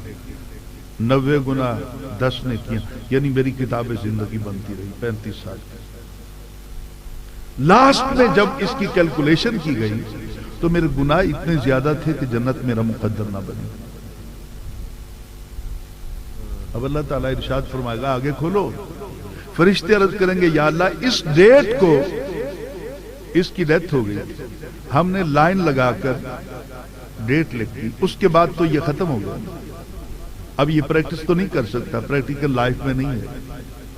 90 گناہ 10 نیکیاں. یعنی میری کتاب زندگی بنتی رہی 35 سال. لاسٹ میں جب اس کی کیلکولیشن کی گئی تو میرے گناہ اتنے زیادہ تھے کہ جنت میرا مقدر نہ بنی. اب اللہ تعالیٰ ارشاد فرمائے گا آگے کھولو. فرشتے عرض کریں گے یا اللہ اس ڈیٹ کو، اس کی ڈیتھ ہو گئی، ہم نے لائن لگا کر ڈیٹ لکھ دی، اس کے بعد تو یہ ختم ہو گیا. اب یہ پریکٹس تو نہیں کر سکتا، پریکٹیکل لائف میں نہیں ہے،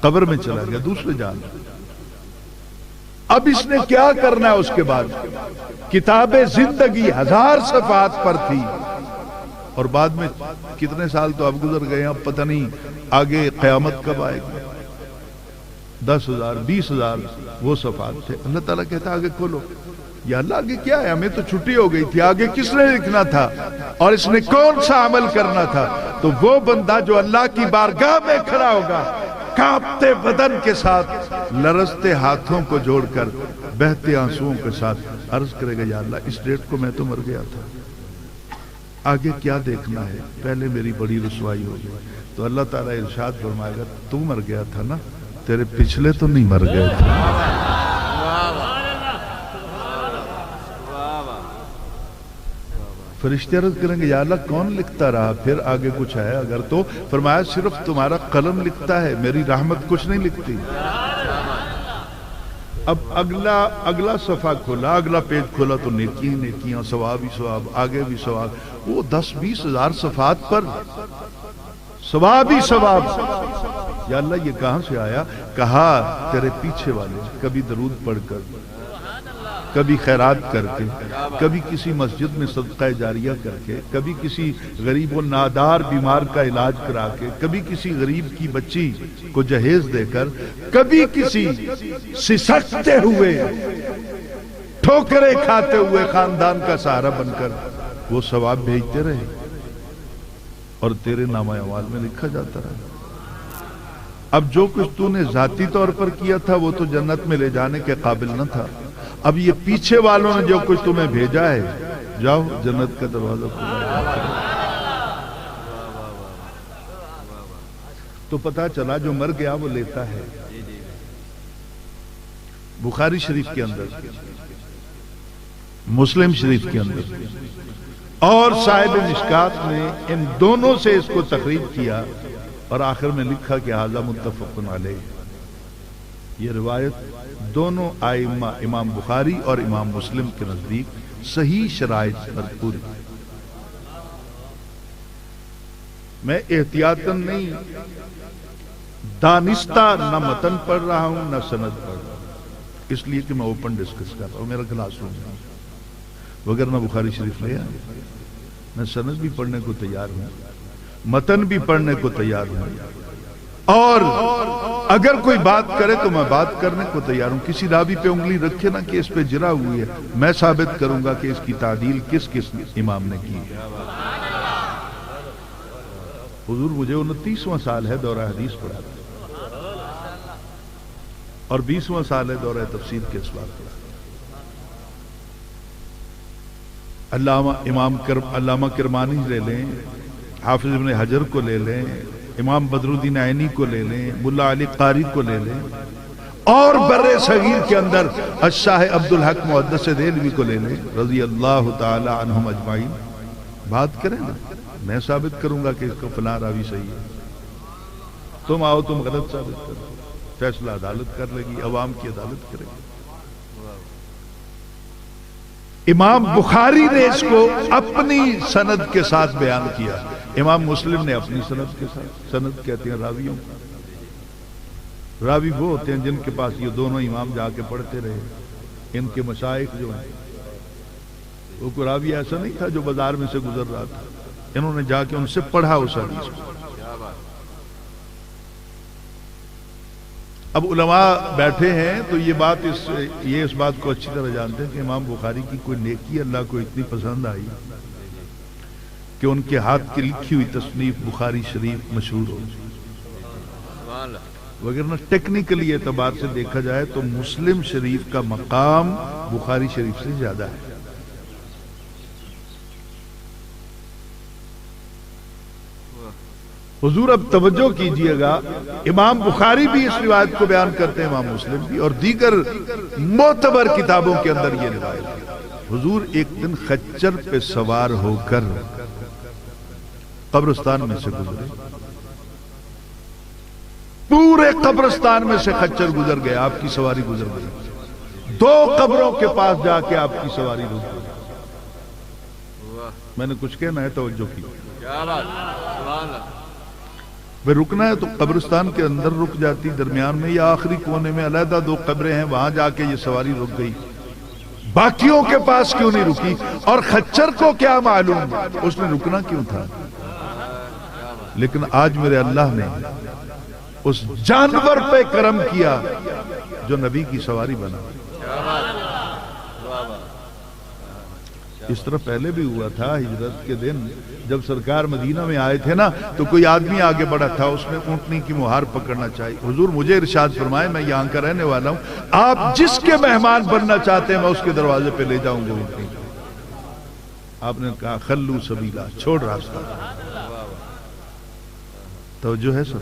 قبر میں چلا گیا دوسرے جان. اب اس نے کیا کرنا ہے اس کے بعد؟ کتاب زندگی 1000 صفحات پر تھی اور بعد میں کتنے سال تو اب گزر گئے، اب پتہ نہیں آگے قیامت کب آئے گی. 10,000 20,000 وہ صفحات تھے. اللہ تعالیٰ کہتا آگے کھولو. یا اللہ آگے کیا ہے؟ ہمیں تو چھٹی ہو گئی تھی، آگے کس نے لکھنا تھا اور اس نے کون سا عمل کرنا تھا؟ تو وہ بندہ جو اللہ کی بارگاہ میں کھڑا ہوگا کانپتے بدن کے ساتھ، لرزتے ہاتھوں کو جوڑ کر، بہتے آنسوؤں کے ساتھ عرض کرے گا یا اللہ اس ڈیٹ کو میں تو مر گیا تھا، آگے کیا دیکھنا ہے؟ پہلے میری بڑی رسوائی ہو گئی. تو اللہ تعالیٰ ارشاد فرمائے گا تو مر گیا تھا نا، تیرے پچھلے تو نہیں مر گئے تھے. فرشتے عرض کریں گے یا اللہ کون لکھتا رہا؟ پھر آگے کچھ ہے اگر تو؟ فرمایا صرف تمہارا قلم لکھتا ہے، میری رحمت کچھ نہیں لکھتی. اب اگلا صفحہ کھولا، اگلا پیج کھولا تو نیکی نیکیاں، ثواب ہی ثواب، آگے بھی ثواب. وہ 10-20 ہزار صفحات پر ثواب ہی ثواب. یا اللہ یہ کہاں سے آیا؟ کہا تیرے پیچھے والے کبھی درود پڑھ کر، کبھی خیرات کر کے، کبھی کسی مسجد میں صدقہ جاریہ کر کے، کبھی کسی غریب و نادار بیمار کا علاج کرا کے، کبھی کسی غریب کی بچی کو جہیز دے کر، کبھی کسی سسکتے ہوئے ٹھوکریں کھاتے ہوئے خاندان کا سہارا بن کر وہ ثواب بھیجتے رہے اور تیرے نامہ اعمال میں لکھا جاتا رہا. اب جو کچھ تو نے ذاتی طور پر کیا تھا وہ تو جنت میں لے جانے کے قابل نہ تھا. اب یہ پیچھے والوں نے جو کچھ تمہیں بھیجا ہے، جاؤ جنت کا دروازہ کھلا. تو پتا چلا جو مر گیا وہ لیتا ہے. بخاری شریف کے اندر، مسلم شریف کے اندر اور صاحب مشکات نے ان دونوں سے اس کو تخریج کیا اور آخر میں لکھا کہ ھذا متفق علیہ. یہ روایت دونوں ائمہ امام بخاری اور امام مسلم کے نزدیک صحیح شرائط پر پوری. میں احتیاطاً نہیں دانستہ نہ متن پڑھ رہا ہوں نہ سند پڑھ رہا ہوں، اس لیے کہ میں اوپن ڈسکس کر رہا ہوں، میرا کلاس روم ہے، وگرنہ بخاری شریف لے آئے. میں سند بھی پڑھنے کو تیار ہوں، متن بھی پڑھنے کو تیار ہوں، اور اگر کوئی بات کرے تو میں بات کرنے کو تیار ہوں۔ کسی راوی پہ انگلی رکھے نا کہ اس پہ جرا ہوئی ہے، میں ثابت کروں گا کہ اس کی تعدیل کس امام نے کی ہے۔ حضور مجھے 29واں سال ہے دورہ حدیث پڑھاتا اور 20واں سال ہے دورہ تفسیر کے اسباب پڑھاتا۔ علامہ کرمانی لے لیں، حافظ ابن حجر کو لے لیں، امام بدر الدین عینی کو لے لیں، ملا علی قاری کو لے لیں، اور بر صغیر کے اندر الشاہ عبدالحق محدث دہلوی کو لے لیں رضی اللہ تعالی عنہم اجمعین۔ بات کریں نا، میں ثابت کروں گا کہ اس کو فلاں راوی صحیح ہے، تم آؤ تم غلط ثابت کرو، فیصلہ عدالت کر لے گی، عوام کی عدالت کرے گی۔ امام بخاری نے اس کو اپنی سند کے ساتھ بیان کیا، امام مسلم نے اپنی سند کے ساتھ۔ سند کہتے ہیں راویوں کا، راوی وہ ہوتے ہیں جن کے پاس یہ دونوں امام جا کے پڑھتے رہے، ان کے مشائخ جو ہیں، وہ کوئی راوی ایسا نہیں تھا جو بازار میں سے گزر رہا تھا، انہوں نے جا کے ان سے پڑھا اس حدیث کو۔ اب علماء بیٹھے ہیں تو یہ اس بات کو اچھی طرح جانتے ہیں کہ امام بخاری کی کوئی نیکی اللہ کو اتنی پسند آئی کہ ان کے ہاتھ کی لکھی ہوئی تصنیف بخاری شریف مشہور ہو، وگرنہ ٹیکنیکلی اعتبار سے دیکھا جائے تو مسلم شریف کا مقام بخاری شریف سے زیادہ ہے۔ حضور اب توجہ کیجئے گا، امام بخاری بھی اس روایت کو بیان کرتے ہیں، امام مسلم بھی، اور دیگر معتبر کتابوں کے اندر یہ روایت ہے۔ حضور ایک دن خچر پہ سوار ہو کر قبرستان میں سے گزرے، پورے قبرستان میں سے خچر گزر گئے، آپ کی سواری گزر گئی، 2 قبروں کے پاس جا کے آپ کی سواری رک گئی۔ میں نے کچھ کہنا ہے، توجہ کی۔ بھئی رکنا ہے تو قبرستان کے اندر رک جاتی، درمیان میں یا آخری کونے میں علیحدہ 2 قبریں ہیں، وہاں جا کے یہ سواری رک گئی، باقیوں کے پاس کیوں نہیں رکی؟ اور خچر کو کیا معلوم اس نے رکنا کیوں تھا؟ لیکن آج میرے اللہ نے اس جانور پہ کرم کیا جو نبی کی سواری بنا۔ اس طرح پہلے بھی ہوا تھا، ہجرت کے دن جب سرکار مدینہ میں آئے تھے نا تو کوئی آدمی آگے بڑھا تھا، اس نے اونٹنی کی مہار پکڑنا چاہیے۔ حضور مجھے ارشاد فرمائے، میں یہاں کا رہنے والا ہوں، آپ جس کے مہمان بننا چاہتے ہیں میں اس کے دروازے پہ لے جاؤں گا اونٹنی۔ آپ نے کہا خلو سبیلا، چھوڑ راستہ۔ توجہ ہے سب؟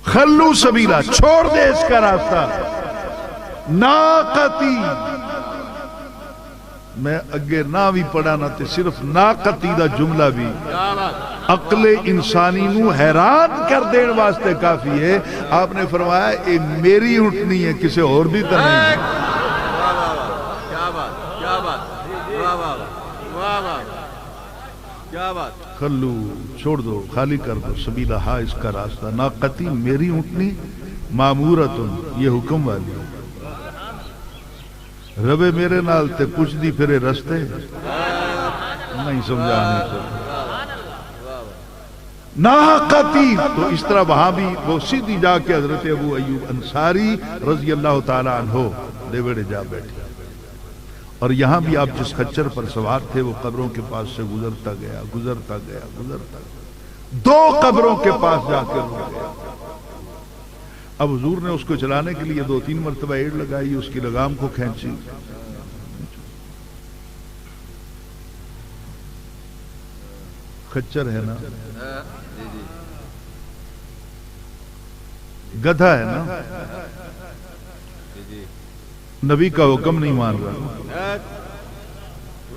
خلو سبیلا، چھوڑ دے اس کا راستہ۔ ناقتی، میں اگے نہ بھی پڑھا نہ تے صرف ناقتی دا جملہ بھی عقل انسانی نو حیران کر دین واسطے کافی ہے۔ آپ نے فرمایا اے میری اونٹنی ہے، کسی اور دی تو نہیں ہے۔ خلو، چھوڑ دو، خالی کر دو، سبیلہ ہا، اس کا راستہ، ناقتی میری اونٹنی، مامورتن یہ حکم والی، ربے میرے نال تے پوچھ دی پھرے رستے نہیں سمجھانے کو ناقتی۔ تو اس طرح وہاں بھی وہ سیدھی جا کے حضرت ابو ایوب انصاری رضی اللہ تعالی عنہ دیوڑے جا بیٹھے، اور یہاں بھی آپ جس خچر پر سوار تھے وہ قبروں کے پاس سے گزرتا گیا، گزرتا گیا، گزرتا گیا، 2 قبروں کے پاس جا کے رک گیا۔ اب حضور نے اس کو چلانے کے لیے 2-3 مرتبہ ایڑ لگائی، اس کی لگام کو کھینچی، خچر ہے نا، گدھا ہے نا، نبی کا حکم نہیں مان رہا۔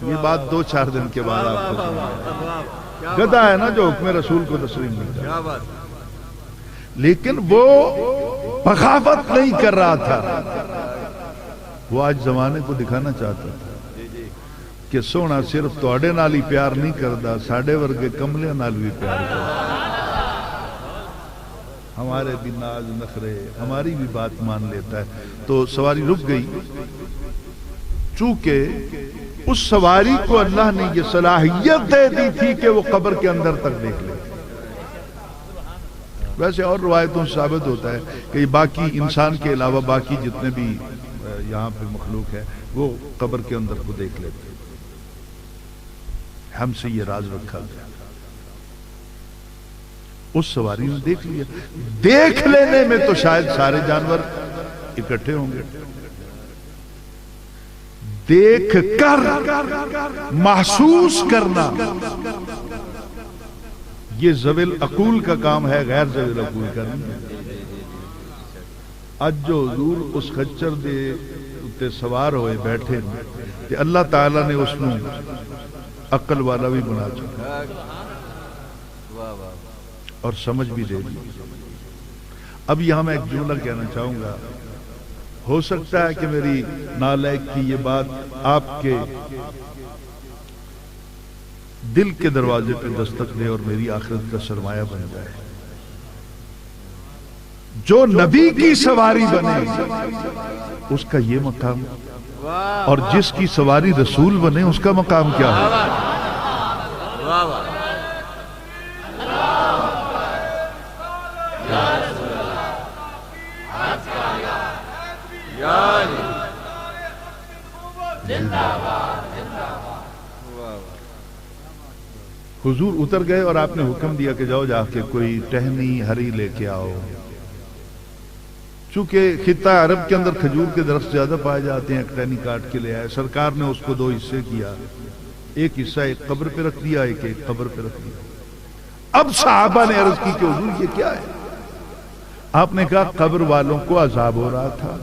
یہ بات 2-4 دن کے بعد آپ کو سمجھے، گدھا ہے نا جو حکم رسول کو تسلیم نہیں کرتا، لیکن وہ بغاوت نہیں کر رہا تھا، وہ آج زمانے کو دکھانا چاہتا تھا کہ سونا صرف توڑے نال ہی پیار نہیں کردا، ساڑے ورگے کملے نال بھی پیار کردا، ہمارے بھی ناز نخرے، ہماری بھی بات مان لیتا ہے۔ تو سواری رک گئی، چونکہ اس سواری کو اللہ نے یہ صلاحیت دے دی تھی کہ وہ قبر کے اندر تک دیکھ لے. ویسے اور روایتوں سے ثابت ہوتا ہے کہ باقی انسان کے علاوہ باقی جتنے بھی یہاں پہ مخلوق ہے وہ قبر کے اندر کو دیکھ لیتے. ہم سے یہ راز رکھا گیا. اس سواری نے دیکھ لیا. دیکھ لینے میں تو شاید سارے جانور اکٹھے ہوں گے. دیکھ کر محسوس کرنا یہ ذوی العقول کا کام ہے، غیر ذوی العقول کا نہیں. اج جو حضور اس خچر دے تے سوار ہوئے بیٹھے تے اللہ تعالی نے اس نو عقل والا بھی بنا چکا اور سمجھ بھی دے دی. اب یہاں میں ایک جملہ کہنا چاہوں گا. ہو سکتا ہے کہ میری نالائق کی یہ بات آپ کے دل کے دروازے پہ دستک دے اور میری آخرت کا سرمایہ بن جائے. جو نبی کی سواری بنے اس کا یہ مقام، اور جس کی سواری رسول بنے اس کا مقام کیا ہے؟ حضور اتر گئے اور آپ نے حکم دیا کہ جاؤ جا کے کوئی ٹہنی ہری لے کے آؤ. چونکہ خطہ عرب کے اندر کھجور کے درخت زیادہ پائے جاتے ہیں، ایک ٹہنی کاٹ کے لے آئے. سرکار نے اس کو 2 حصے کیا، ایک حصہ ایک قبر پہ رکھ دیا، ایک قبر پہ رکھ دیا. اب صحابہ نے عرض کی کہ حضور یہ کیا ہے؟ آپ نے کہا قبر والوں کو عذاب ہو رہا تھا.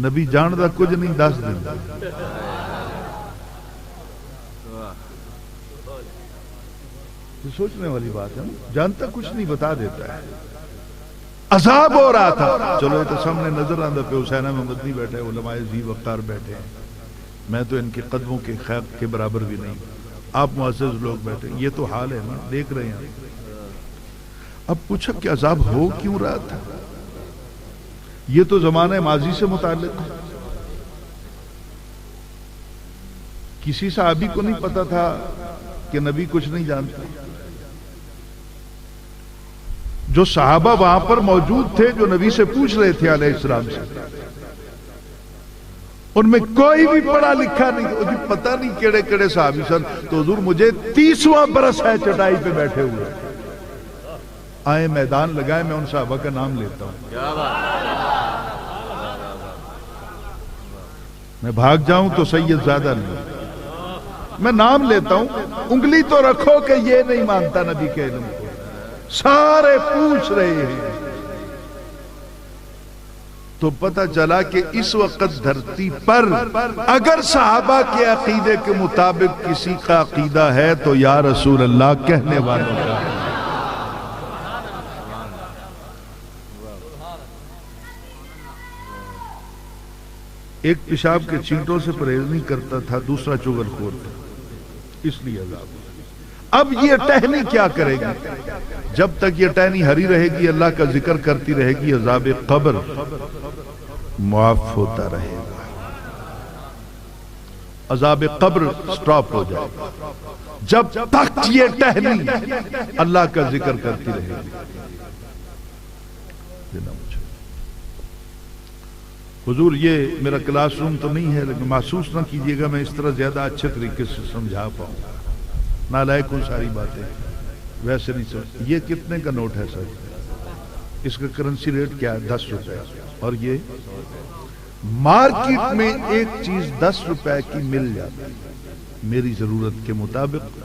نبی جاندا کچھ نہیں، 10 دن سوچنے والی بات ہے. جانتا کچھ نہیں، بتا دیتا ہے. عذاب ہو رہا تھا. چلو یہ تو سامنے نظر آندہ پہ حسین محمد نہیں بیٹھے، علماء ذی وقار بیٹھے ہیں. میں تو ان کے قدموں کے خیق کے برابر بھی نہیں. آپ معزز لوگ بیٹھے، یہ تو حال ہے نا، دیکھ رہے ہیں. اب پوچھا کہ عذاب ہو کیوں رہا تھا؟ یہ تو زمانہ ماضی سے متعلق ہے. کسی صحابی کو نہیں پتا تھا کہ نبی کچھ نہیں جانتا. جو صحابہ وہاں پر موجود تھے، جو نبی سے پوچھ رہے تھے علیہ السلام سے، ان میں کوئی بھی پڑھا لکھا نہیں. پتہ نہیں کیڑے کیڑے صحابی سن. تو حضور مجھے 30واں برس ہے چٹائی پہ بیٹھے ہوئے، آئے میدان لگائے، میں ان صحابہ کا نام لیتا ہوں. میں بھاگ جاؤں تو سید زیادہ نہیں، میں نام لیتا ہوں. انگلی تو رکھو کہ یہ نہیں مانتا نبی کے علم کو. سارے پوچھ رہے ہیں. تو پتہ چلا کہ اس وقت دھرتی پر اگر صحابہ کے عقیدے کے مطابق کسی کا عقیدہ ہے تو یا رسول اللہ کہنے والوں کا ہے. ایک پیشاب کے چینٹوں سے پرہیز نہیں کرتا تھا، دوسرا چغل خور تھا، اس لیے عذاب. اب یہ ٹہنی کیا کرے گی؟ جب تک یہ ٹہنی ہری رہے گی، اللہ کا ذکر کرتی رہے گی، عذاب قبر معاف ہوتا رہے گا. عذاب قبر سٹاپ ہو جائے گا جب تک یہ ٹہنی اللہ کا ذکر کرتی رہے گی. حضور یہ میرا کلاس روم تو نہیں ہے، لیکن محسوس نہ کیجیے گا میں اس طرح زیادہ اچھے طریقے سے سمجھا پاؤں. نالائق ہوں ساری باتیں ویسے نہیں سمجھ. یہ کتنے کا نوٹ ہے سر؟ اس کا کرنسی ریٹ کیا ہے؟ 10 روپے. اور یہ مارکیٹ میں ایک چیز 10 روپے کی مل جاتی ہے میری ضرورت کے مطابق.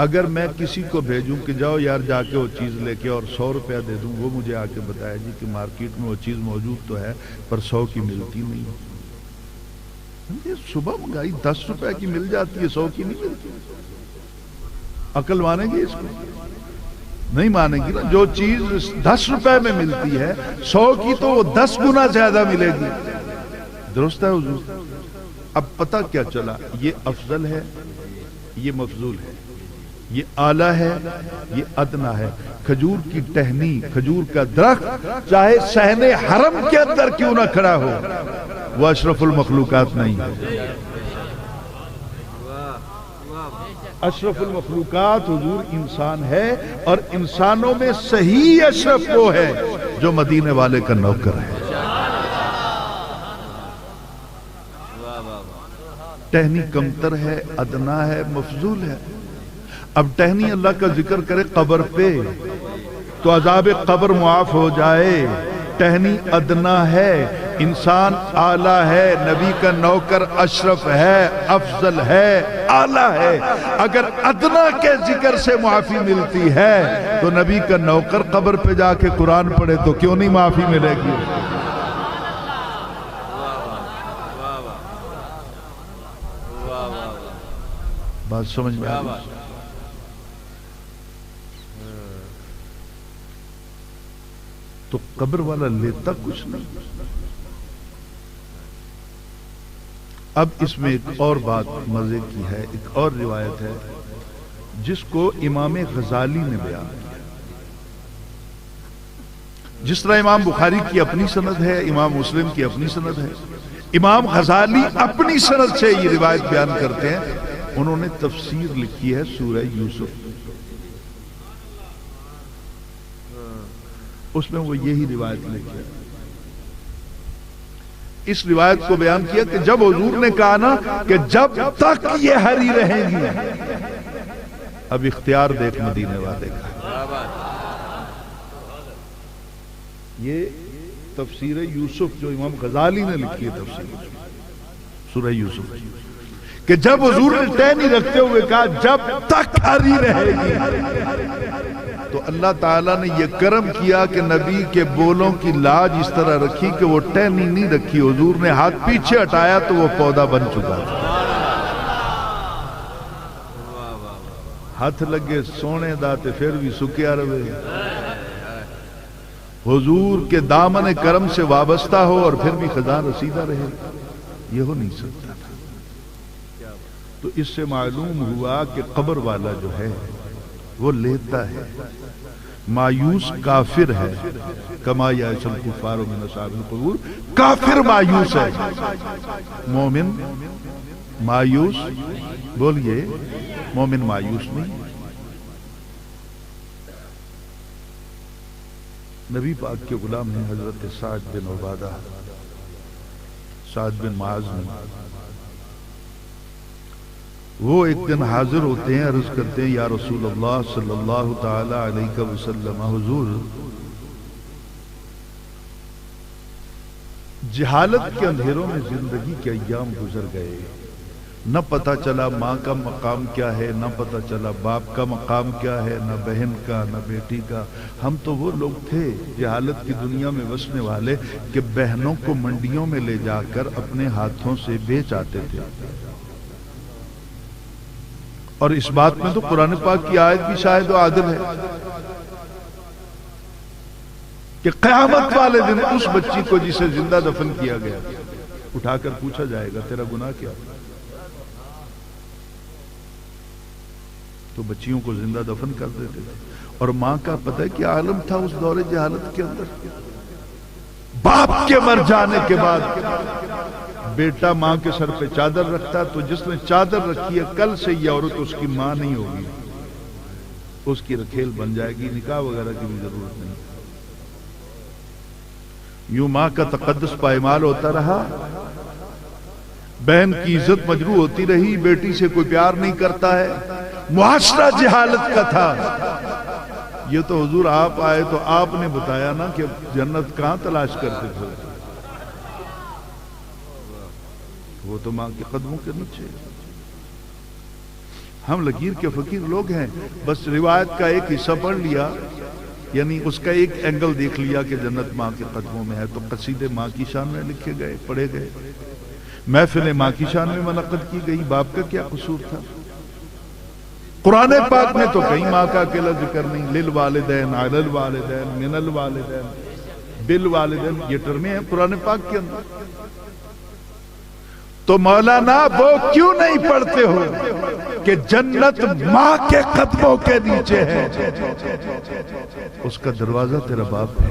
اگر میں کسی کو بھیجوں کہ جاؤ یار جا کے وہ چیز لے کے اور 100 روپیہ دے دوں، وہ مجھے آ کے بتایا جی کہ مارکیٹ میں وہ چیز موجود تو ہے پر 100 کی ملتی نہیں. یہ صبح مہنگائی 10 روپے کی مل جاتی ہے، 100 کی نہیں ملتی. عقل مانیں گے اس کو؟ نہیں مانیں گی نا. جو چیز 10 روپے میں ملتی ہے 100 کی تو وہ 10 گنا زیادہ ملے گی. درست ہے حضور؟ اب پتہ کیا چلا؟ یہ افضل ہے، یہ مفضول ہے، یہ اعلیٰ ہے، یہ ادنا ہے. کھجور کی ٹہنی، کھجور کا درخت چاہے صحن حرم کے اندر کیوں نہ کھڑا ہو، وہ اشرف المخلوقات نہیں ہے۔ اشرف المخلوقات حضور انسان ہے، اور انسانوں میں صحیح اشرف وہ ہے جو مدینے والے کا نوکر ہے۔ ٹہنی کمتر ہے، ادنا ہے، مفضول ہے۔ اب ٹہنی اللہ کا ذکر کرے قبر پہ تو عذاب قبر معاف ہو جائے، ٹہنی ادنا ہے، انسان اعلیٰ ہے، نبی کا نوکر اشرف ہے، افضل ہے، اعلیٰ ہے۔ اگر ادنا کے ذکر سے معافی ملتی ہے تو نبی کا نوکر قبر پہ جا کے قرآن پڑھے تو کیوں نہیں معافی ملے گی؟ بات سمجھ میں آ گئی؟ تو قبر والا لیتا کچھ نہیں۔ اب اس میں ایک اور بات مزے کی ہے، ایک اور روایت ہے جس کو امام غزالی نے بیان کیا۔ جس طرح امام بخاری کی اپنی سند ہے، امام مسلم کی اپنی سند ہے، امام غزالی اپنی سند سے یہ روایت بیان کرتے ہیں۔ انہوں نے تفسیر لکھی ہے سورہ یوسف، اس میں وہ یہی روایت لکھی ہے۔ اس روایت کو بیان کیا کہ جب حضور نے کہا نا کہ جب تک یہ ہری رہیں گی، اب اختیار دیکھ مدینے والے کا۔ یہ تفسیر یوسف جو امام غزالی نے لکھی ہے، تفسیر سورہ یوسف، کہ جب حضور نے ٹہنی رکھتے ہوئے کہا جب تک ہری رہے گی، تو اللہ تعالیٰ نے یہ کرم کیا کہ نبی کے بولوں کی لاج اس طرح رکھی کہ وہ ٹہنی نہیں رکھی، حضور نے ہاتھ پیچھے ہٹایا تو وہ پودا بن چکا تھا۔ ہاتھ لگے سونے داتے پھر بھی سکیا رہے۔ حضور کے دامن کرم سے وابستہ ہو اور پھر بھی خزاں رسیدہ رہے، یہ ہو نہیں سکتا تھا۔ تو اس سے معلوم ہوا کہ قبر والا جو ہے وہ لیتا ہے، مایوس کافر ہے، کما یئس الکفار من اصحاب القبور، کافر مایوس ہے، مومن مایوس، بولیے مومن مایوس نہیں۔ نبی پاک کے غلام ہیں حضرت سعد بن عبادہ، سعد بن معاذ نے، وہ ایک دن حاضر ہوتے ہیں، عرض کرتے ہیں یا رسول اللہ صلی اللہ تعالی علیہ وسلم، حضور جہالت کے اندھیروں میں زندگی کے ایام گزر گئے، نہ پتہ چلا ماں کا مقام کیا ہے، نہ پتہ چلا باپ کا مقام کیا ہے، نہ بہن کا، نہ بیٹی کا۔ ہم تو وہ لوگ تھے جہالت کی دنیا میں بسنے والے کہ بہنوں کو منڈیوں میں لے جا کر اپنے ہاتھوں سے بیچ آتے تھے۔ اور اس بات میں تو قرآن پاک کی آیت بھی شاہد و عادل ہے کہ قیامت والے دن اس بچی کو جسے زندہ دفن کیا گیا اٹھا کر پوچھا جائے گا تیرا گناہ کیا؟ تو بچیوں کو زندہ دفن کر دیتے تھے۔ اور ماں کا پتہ ہے کیا عالم تھا اس دور جہالت کے اندر؟ باپ کے مر جانے کے بعد بیٹا ماں کے سر پہ چادر رکھتا، تو جس نے چادر رکھی ہے کل سے یہ عورت اس کی ماں نہیں ہوگی، اس کی رکھیل بن جائے گی، نکاح وغیرہ کی بھی ضرورت نہیں۔ یوں ماں کا تقدس پائمال ہوتا رہا، بہن کی عزت مجروح ہوتی رہی، بیٹی سے کوئی پیار نہیں کرتا ہے، معاشرہ جہالت کا تھا۔ یہ تو حضور آپ آئے تو آپ نے بتایا نا کہ جنت کہاں تلاش کرتے تھے، وہ تو ماں کے قدموں کے نیچے۔ ہم لکیر کے فقیر لوگ ہیں، بس روایت کا ایک حصہ پڑھ لیا، یعنی اس کا ایک اینگل دیکھ لیا کہ جنت ماں کے قدموں میں ہے، تو قصیدے ماں کی شان میں لکھے گئے، پڑھے گئے، محفلیں ماں کی شان میں منعقد کی گئی۔ باپ کا کیا قصور تھا؟ قرآن پاک میں تو کہیں ماں کا اکیلا ذکر نہیں، للوالدین علی الوالدین من الوالدین بالوالدین، یہ ٹرمیں ہیں قرآن پاک کے اندر۔ تو مولانا وہ کیوں نہیں پڑھتے ہو کہ جنت ماں کے قدموں کے نیچے ہے، اس کا دروازہ تیرا باپ ہے۔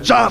4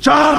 4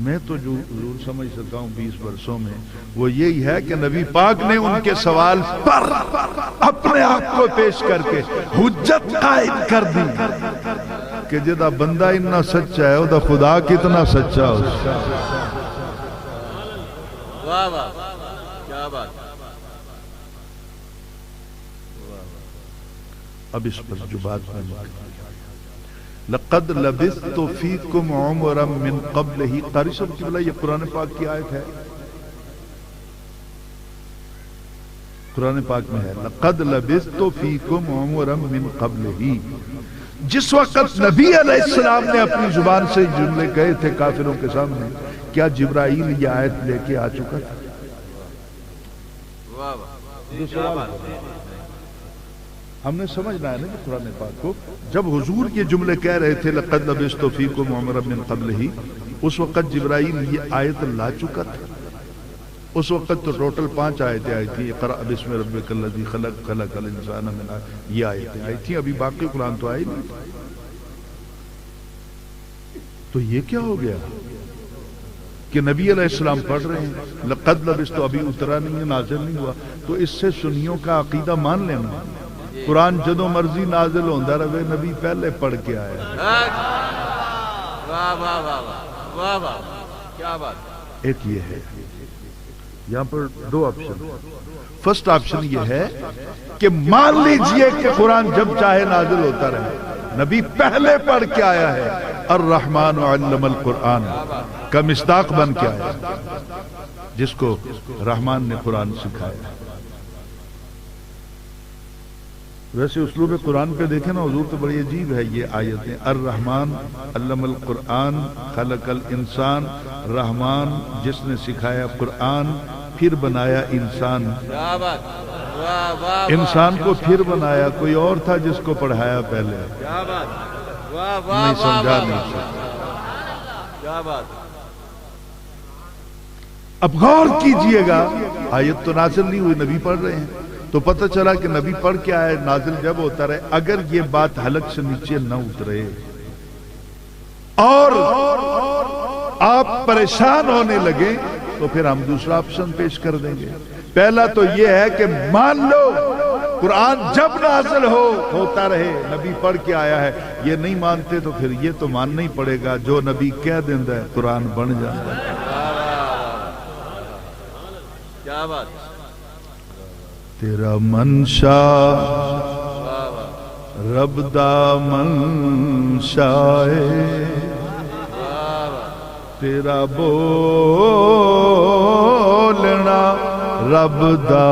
میں تو جو حضور سمجھ سکا ہوں 20 برسوں میں وہ یہی ہے کہ نبی پاک نے ان کے سوال پر اپنے آپ کو پیش کر کے حجت قائم کر دی کہ جدا بندہ اتنا سچا ہے وہ خدا کتنا سچا ہو. واہ واہ کیا بات. اب اس پر جو بات میں لقد لبثت فیکم عمرا من قبلہ، قاری صاحب کی بلا یہ قرآن پاک کی آیت ہے، قرآن پاک میں ہے لقد لبثت فیکم عمرا من قبلہ. جس وقت نبی علیہ السلام نے اپنی زبان سے جملے کہے تھے کافروں کے سامنے، کیا جبرائیل یہ آیت لے کے آ چکا تھا؟ واہ واہ کیا بات. ہم نے سمجھنا ہے نا کہ قرآن پاک کو جب حضور یہ جملے کہہ رہے تھے لقد لبثت فیکم عمرا من قبلہ، اس وقت جبرائیل یہ آیت لا چکا تھا. اس وقت تو ٹوٹل 5 آیتیں آئی تھی، اقرأ بسم ربک الذی خلق خلق الانسان من علق، یہ آیتیں آئی تھی، ابھی باقی قرآن تو آئی نہیں. تو یہ کیا ہو گیا کہ نبی علیہ السلام پڑھ رہے ہیں لقد لبثت، ابھی اترا نہیں ہے، نازل نہیں ہوا. تو اس سے سنیوں کا عقیدہ مان لینا قرآن جدوں مرضی نازل ہوندا رہے، نبی پہلے پڑھ کے آیا. واہ واہ واہ واہ واہ کیا بات. ایک یہ ہے، یہاں پر 2 آپشن. فرسٹ آپشن یہ ہے کہ مان لیجئے کہ قرآن جب چاہے نازل ہوتا رہے، نبی پہلے پڑھ کے آیا ہے. الرحمن علم القرآن کا مصداق بن کے آیا، جس کو رحمان نے قرآن سکھایا. ویسے اسلوب قرآن پہ دیکھیں نا حضور تو بڑی عجیب ہے یہ آیتیں. الرحمن علم القرآن خلق الانسان، رحمان جس نے سکھایا قرآن پھر بنایا انسان. کیا بات. واہ واہ انسان کو پھر بنایا، کوئی اور تھا جس کو پڑھایا پہلے. کیا بات. واہ واہ نہیں سمجھا نہیں سکتا. کیا بات. اب غور کیجئے گا، آیت تو نازل نہیں ہوئی، نبی پڑھ رہے ہیں، تو پتہ چلا کہ نبی پڑھ کے آئے، نازل جب ہوتا رہے. اگر یہ بات حلق سے نیچے نہ اترے اور آپ پریشان ہونے لگے تو پھر ہم دوسرا آپشن پیش کر دیں گے. پہلا تو یہ ہے کہ مان لو قرآن جب نازل ہوتا رہے نبی پڑھ کے آیا ہے. یہ نہیں مانتے تو پھر یہ تو ماننا ہی پڑے گا، جو نبی کہہ دیندہ ہے قرآن بن جاتا ہے. کیا بات. تیرا منشا رب دا منشا ہے، تیرا بولنا رب دا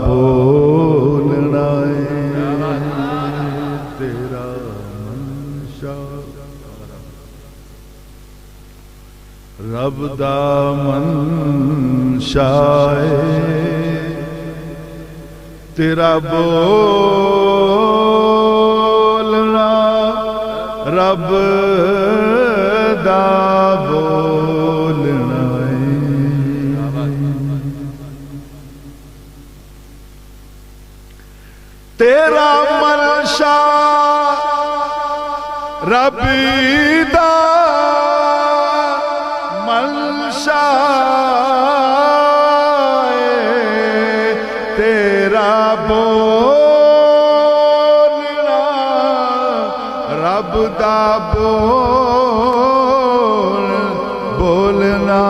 بولنا ہے. تیرا منشا رب دا منشا ہے، تیرا بولنا رب دا بولنا ہے. تیرا منشا رب دا منشا رب دا بولنا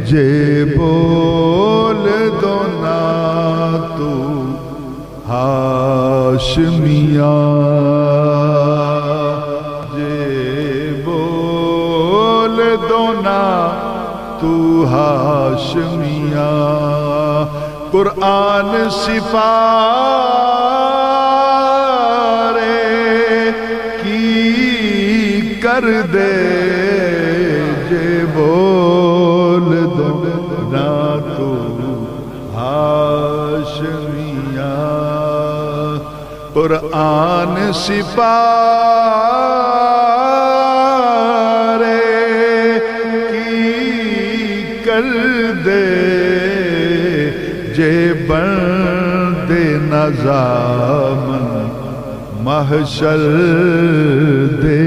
جے بول دو نا تو ہاشمیاں، جے بول دو نا تو ہاشمیاں. قرآن سفارے کی کر دے، جے بول دو نا تو ہاشمیاں. قرآن سفارے کی کر دے، جے بندے نظام محشر دے.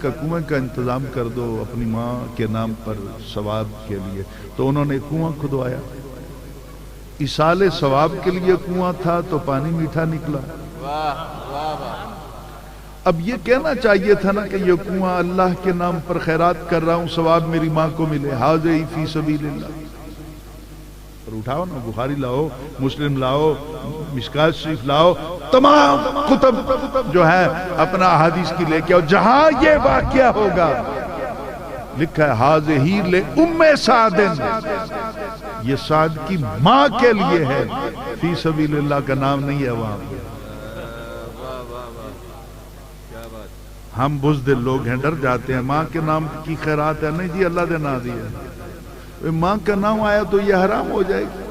کا کنویں کا انتظام کر دو اپنی ماں کے نام پر ثواب کے لیے. تو انہوں نے کنواں کھدوایا. ایصال ثواب کے لیے کنواں تھا تو پانی میٹھا نکلا. واہ واہ واہ. اب یہ کہنا چاہیے تھا نا کہ یہ کنواں اللہ کے نام پر خیرات کر رہا ہوں، ثواب میری ماں کو ملے. حاضر فی سبیل اللہ. اور اٹھاؤ نا، بخاری لاؤ، مسلم لاؤ، مشکات شریف لاؤ، تمام کتب جو ہے اپنا احادیث کی لے کے آؤ. جہاں یہ واقعہ ہوگا لکھا ہے حاضر لأم سعد، یہ سعد کی ماں کے لیے ہے، فی سبیل اللہ کا نام نہیں ہے وہاں. ہم بزدل لوگ ہیں، ڈر جاتے ہیں. ماں کے نام کی خیرات ہے، نہیں جی اللہ دے نام دیا. ماں کا نام آیا تو یہ حرام ہو جائے گی.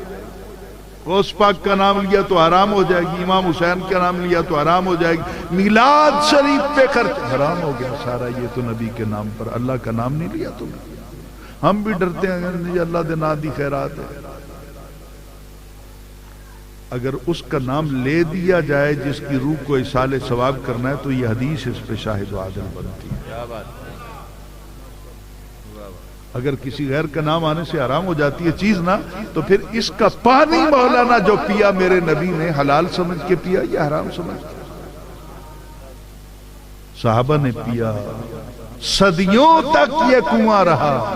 غوث پاک کا نام لیا تو حرام ہو جائے گی. امام حسین کا نام لیا تو حرام ہو جائے گی. میلاد شریف پہ خرچ حرام ہو گیا سارا. یہ تو نبی کے نام پر، اللہ کا نام نہیں لیا تم. ہم بھی ڈرتے ہیں جی اللہ دے نام دی خیرات ہے. اگر اس کا نام لے دیا جائے جس کی روح کو ایصال ثواب کرنا ہے تو یہ حدیث اس پہ شاہد و عادل بنتی ہے. اگر کسی غیر کا نام آنے سے حرام ہو جاتی ہے چیز نا، تو پھر اس کا پانی مولانا جو پیا میرے نبی نے حلال سمجھ کے پیا یا حرام سمجھ کے؟ صحابہ نے پیا، صدیوں تک یہ کنواں رہا.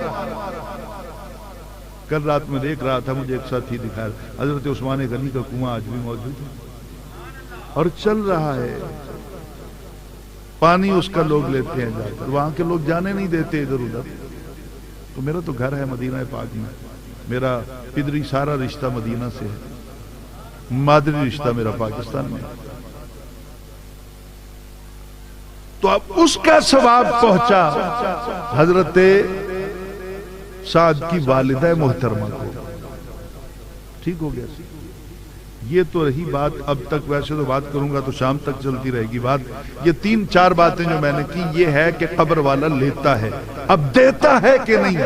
کل رات میں دیکھ رہا تھا، مجھے ایک ساتھی دکھایا حضرت عثمان غنی کا کنواں آج بھی موجود ہے اور چل رہا ہے. پانی اس کا لوگ لیتے ہیں جا کر، وہاں کے لوگ جانے نہیں دیتے ادھر ادھر. تو میرا تو گھر ہے مدینہ پاک میں، میرا پدری سارا رشتہ مدینہ سے ہے، مادری رشتہ میرا پاکستان میں. تو اب اس کا ثواب پہنچا حضرت سعد کی والدہ محترمہ کو. ٹھیک ہو گیا. یہ تو رہی بات. اب تک ویسے تو بات کروں گا تو شام تک چلتی رہے گی بات. یہ 3-4 باتیں جو میں نے کی، یہ ہے کہ قبر والا لیتا ہے، اب دیتا ہے کہ نہیں.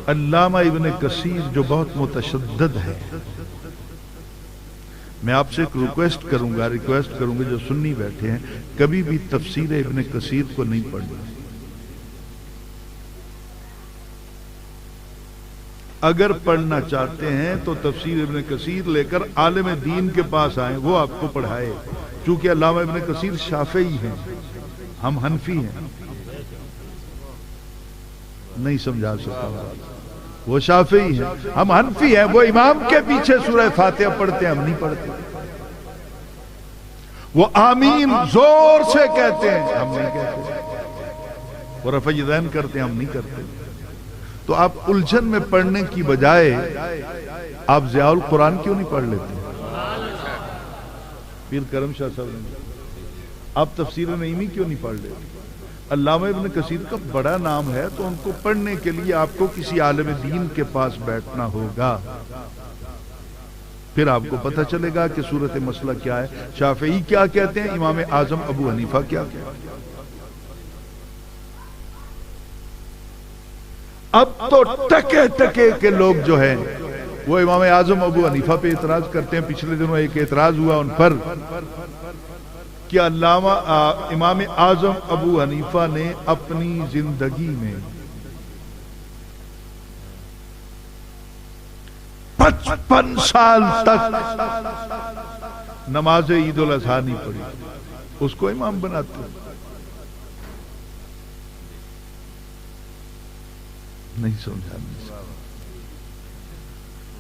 علامہ ابن کثیر جو بہت متشدد ہے، میں آپ سے ایک ریکویسٹ کروں گا جو سنی بیٹھے ہیں، کبھی بھی تفسیر ابن کثیر کو نہیں پڑھنا. اگر پڑھنا چاہتے ہیں تو تفسیر ابن کثیر لے کر عالم دین کے پاس آئیں، وہ آپ کو پڑھائے. چونکہ علامہ ابن کثیر شافعی ہیں، ہم حنفی ہیں. نہیں سمجھا سکتا. وہ شافعی ہیں، ہم حنفی ہیں. وہ امام کے پیچھے سورہ فاتحہ پڑھتے ہیں، ہم نہیں پڑھتے. وہ آمین زور سے کہتے ہیں، ہم نہیں کہتے. وہ رفع یدین کرتے ہیں، ہم نہیں کرتے. تو آپ الجھن میں پڑھنے کی بجائے آپ ضیاء القرآن کیوں نہیں پڑھ لیتے؟ پیر کرم شاہ صاحب نے آپ تفسیر نعیمی کیوں نہیں پڑھ لیتے؟ علامہ ابن کثیر کا بڑا نام ہے، تو ان کو پڑھنے کے لیے آپ کو کسی عالم دین کے پاس بیٹھنا ہوگا. پھر آپ کو پتہ چلے گا کہ صورت مسئلہ کیا ہے. شافعی کیا کہتے ہیں، امام اعظم ابو حنیفہ کیا کہتے ہیں. اب تو ٹکے کے لوگ جو ہیں وہ امام اعظم ابو حنیفہ پہ اعتراض کرتے ہیں. پچھلے دنوں ایک اعتراض ہوا ان پر کہ علامہ امام اعظم ابو حنیفہ نے اپنی زندگی میں 55 سال تک نماز عید الاضحیٰ نہیں پڑھی. اس کو امام بناتے ہیں؟ نہیں سمجھا.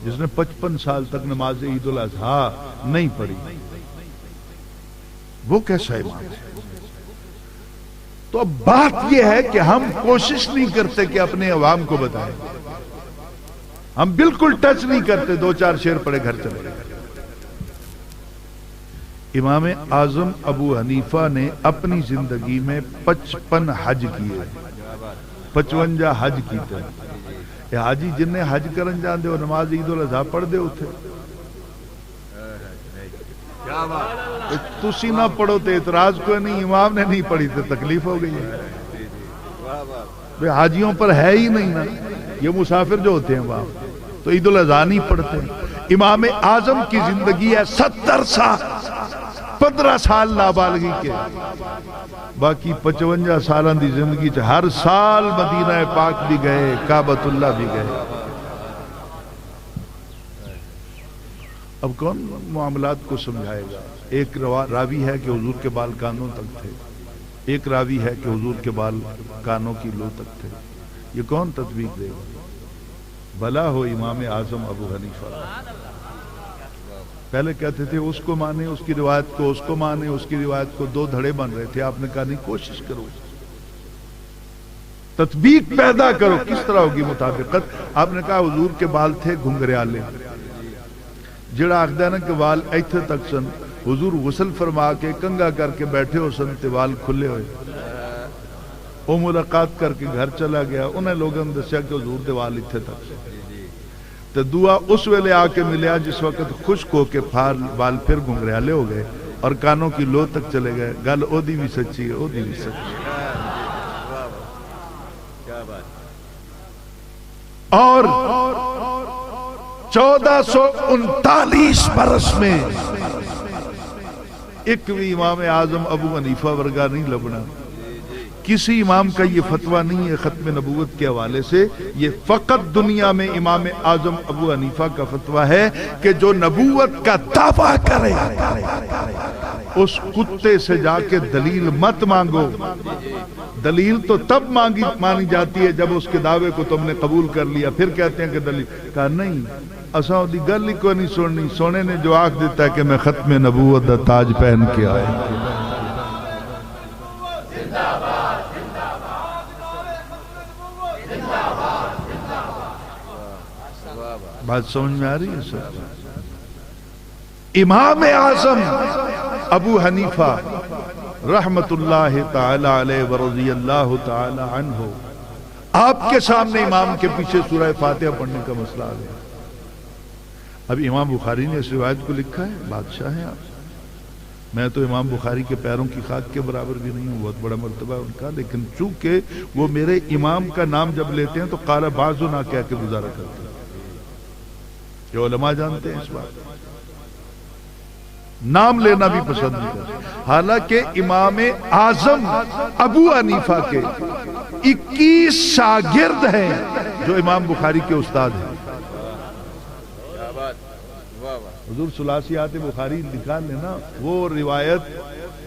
جس نے 55 سال تک نماز عید الاضحیٰ نہیں پڑھی، وہ کیسا امام ہے؟ تو اب بات یہ ہے کہ ہم کوشش نہیں کرتے کہ اپنے عوام کو بتائیں. ہم بالکل ٹچ نہیں کرتے. 2-4 شعر پڑھے گھر چلے گئے. امام اعظم ابو حنیفہ نے اپنی زندگی میں 55 حج کیے، 55 حج کیتے. یہ حاجی جن نے حج کرن جان دے وہ نماز عید الاضحیٰ پڑھ دے اتھے. تسی نہ پڑھو تو اعتراض کوئی نہیں، امام نے نہیں پڑھی تو تکلیف ہو گئی ہے. حاجیوں پر ہے ہی نہیں نا. یہ مسافر جو ہوتے ہیں وہاں تو عید الاضحیٰ نہیں پڑھتے. امام اعظم کی زندگی ہے 70 سال، 15 سال نابالغی کے، باقی 55 سالوں دی زندگی چ ہر سال مدینہ پاک بھی گئے، کعبۃ اللہ بھی گئے۔ اب کون معاملات کو سمجھائے گا؟ ایک راوی ہے کہ حضور کے بال کانوں تک تھے، ایک راوی ہے کہ حضور کے بال کانوں کی لو تک تھے، یہ کون تطبیق دے گا؟ بھلا ہو امام اعظم ابو حنیفہ، پہلے کہتے تھے اس کو مانے، اس کی روایت کو، اس کو مانے، اس کی روایت کو، دو دھڑے بن رہے تھے۔ آپ نے کہا نہیں، کوشش کرو، تطبیق پیدا کرو، کس طرح ہوگی مطابقت؟ آپ نے کہا حضور کے بال تھے گھنگریالے، جڑا آخدہ نا کہ وال ایتھے تک سن، حضور غسل فرما کے کنگا کر کے بیٹھے ہو سن تے وال کھلے ہوئے، وہ ملاقات کر کے گھر چلا گیا، انہیں لوگوں نے دسیا کہ حضور دے وال ایتھے تک سن، تو دعا اس ویلے آ کے ملیا جس وقت خشک ہو کے بال پھر گھنگریالے ہو گئے اور کانوں کی لو تک چلے گئے۔ گل او دی بھی سچی ہے، او دی بھی سچی ہے۔ اور 1439 برس میں ایک بھی امام اعظم ابو حنیفہ ورگا نہیں لبنا، کسی امام کا یہ فتویٰ نہیں ہے ختم نبوت کے حوالے سے، یہ فقط دنیا میں امام اعظم ابو حنیفہ کا فتویٰ ہے کہ جو نبوت کا دعویٰ کرے اس کتے سے جا کے دلیل مت مانگو۔ دلیل تو تب مانی جاتی ہے جب اس کے دعوے کو تم نے قبول کر لیا، پھر کہتے ہیں کہ دلیل، کہا نہیں، اساں دی گل ہی کو نہیں سننی، سونے نے جو آنکھ دیتا ہے کہ میں ختم نبوت دا تاج پہن کے آیا۔ بات سمجھ میں آ رہی ہے سر؟ امام اعظم ابو حنیفہ رحمت اللہ تعالی علیہ ورضی اللہ تعالی عنہ، آپ کے سامنے امام کے پیچھے سورہ فاتحہ پڑھنے کا مسئلہ آ گیا۔ اب امام بخاری نے اس روایت کو لکھا ہے، بادشاہ ہیں آپ، میں تو امام بخاری کے پیروں کی خاک کے برابر بھی نہیں ہوں، بہت بڑا مرتبہ ہے ان کا، لیکن چونکہ وہ میرے امام کا نام جب لیتے ہیں تو قال بعضنا کہہ کے گزارا کرتے ہیں، جو علماء جانتے ہیں اس بات، نام لینا بھی پسند نہیں کرتے۔ حالانکہ امام اعظم ابو حنیفہ کے 21 شاگرد ہیں جو امام بخاری کے استاد ہیں۔ حضور ثلاثیات بخاری نکال لینا، وہ روایت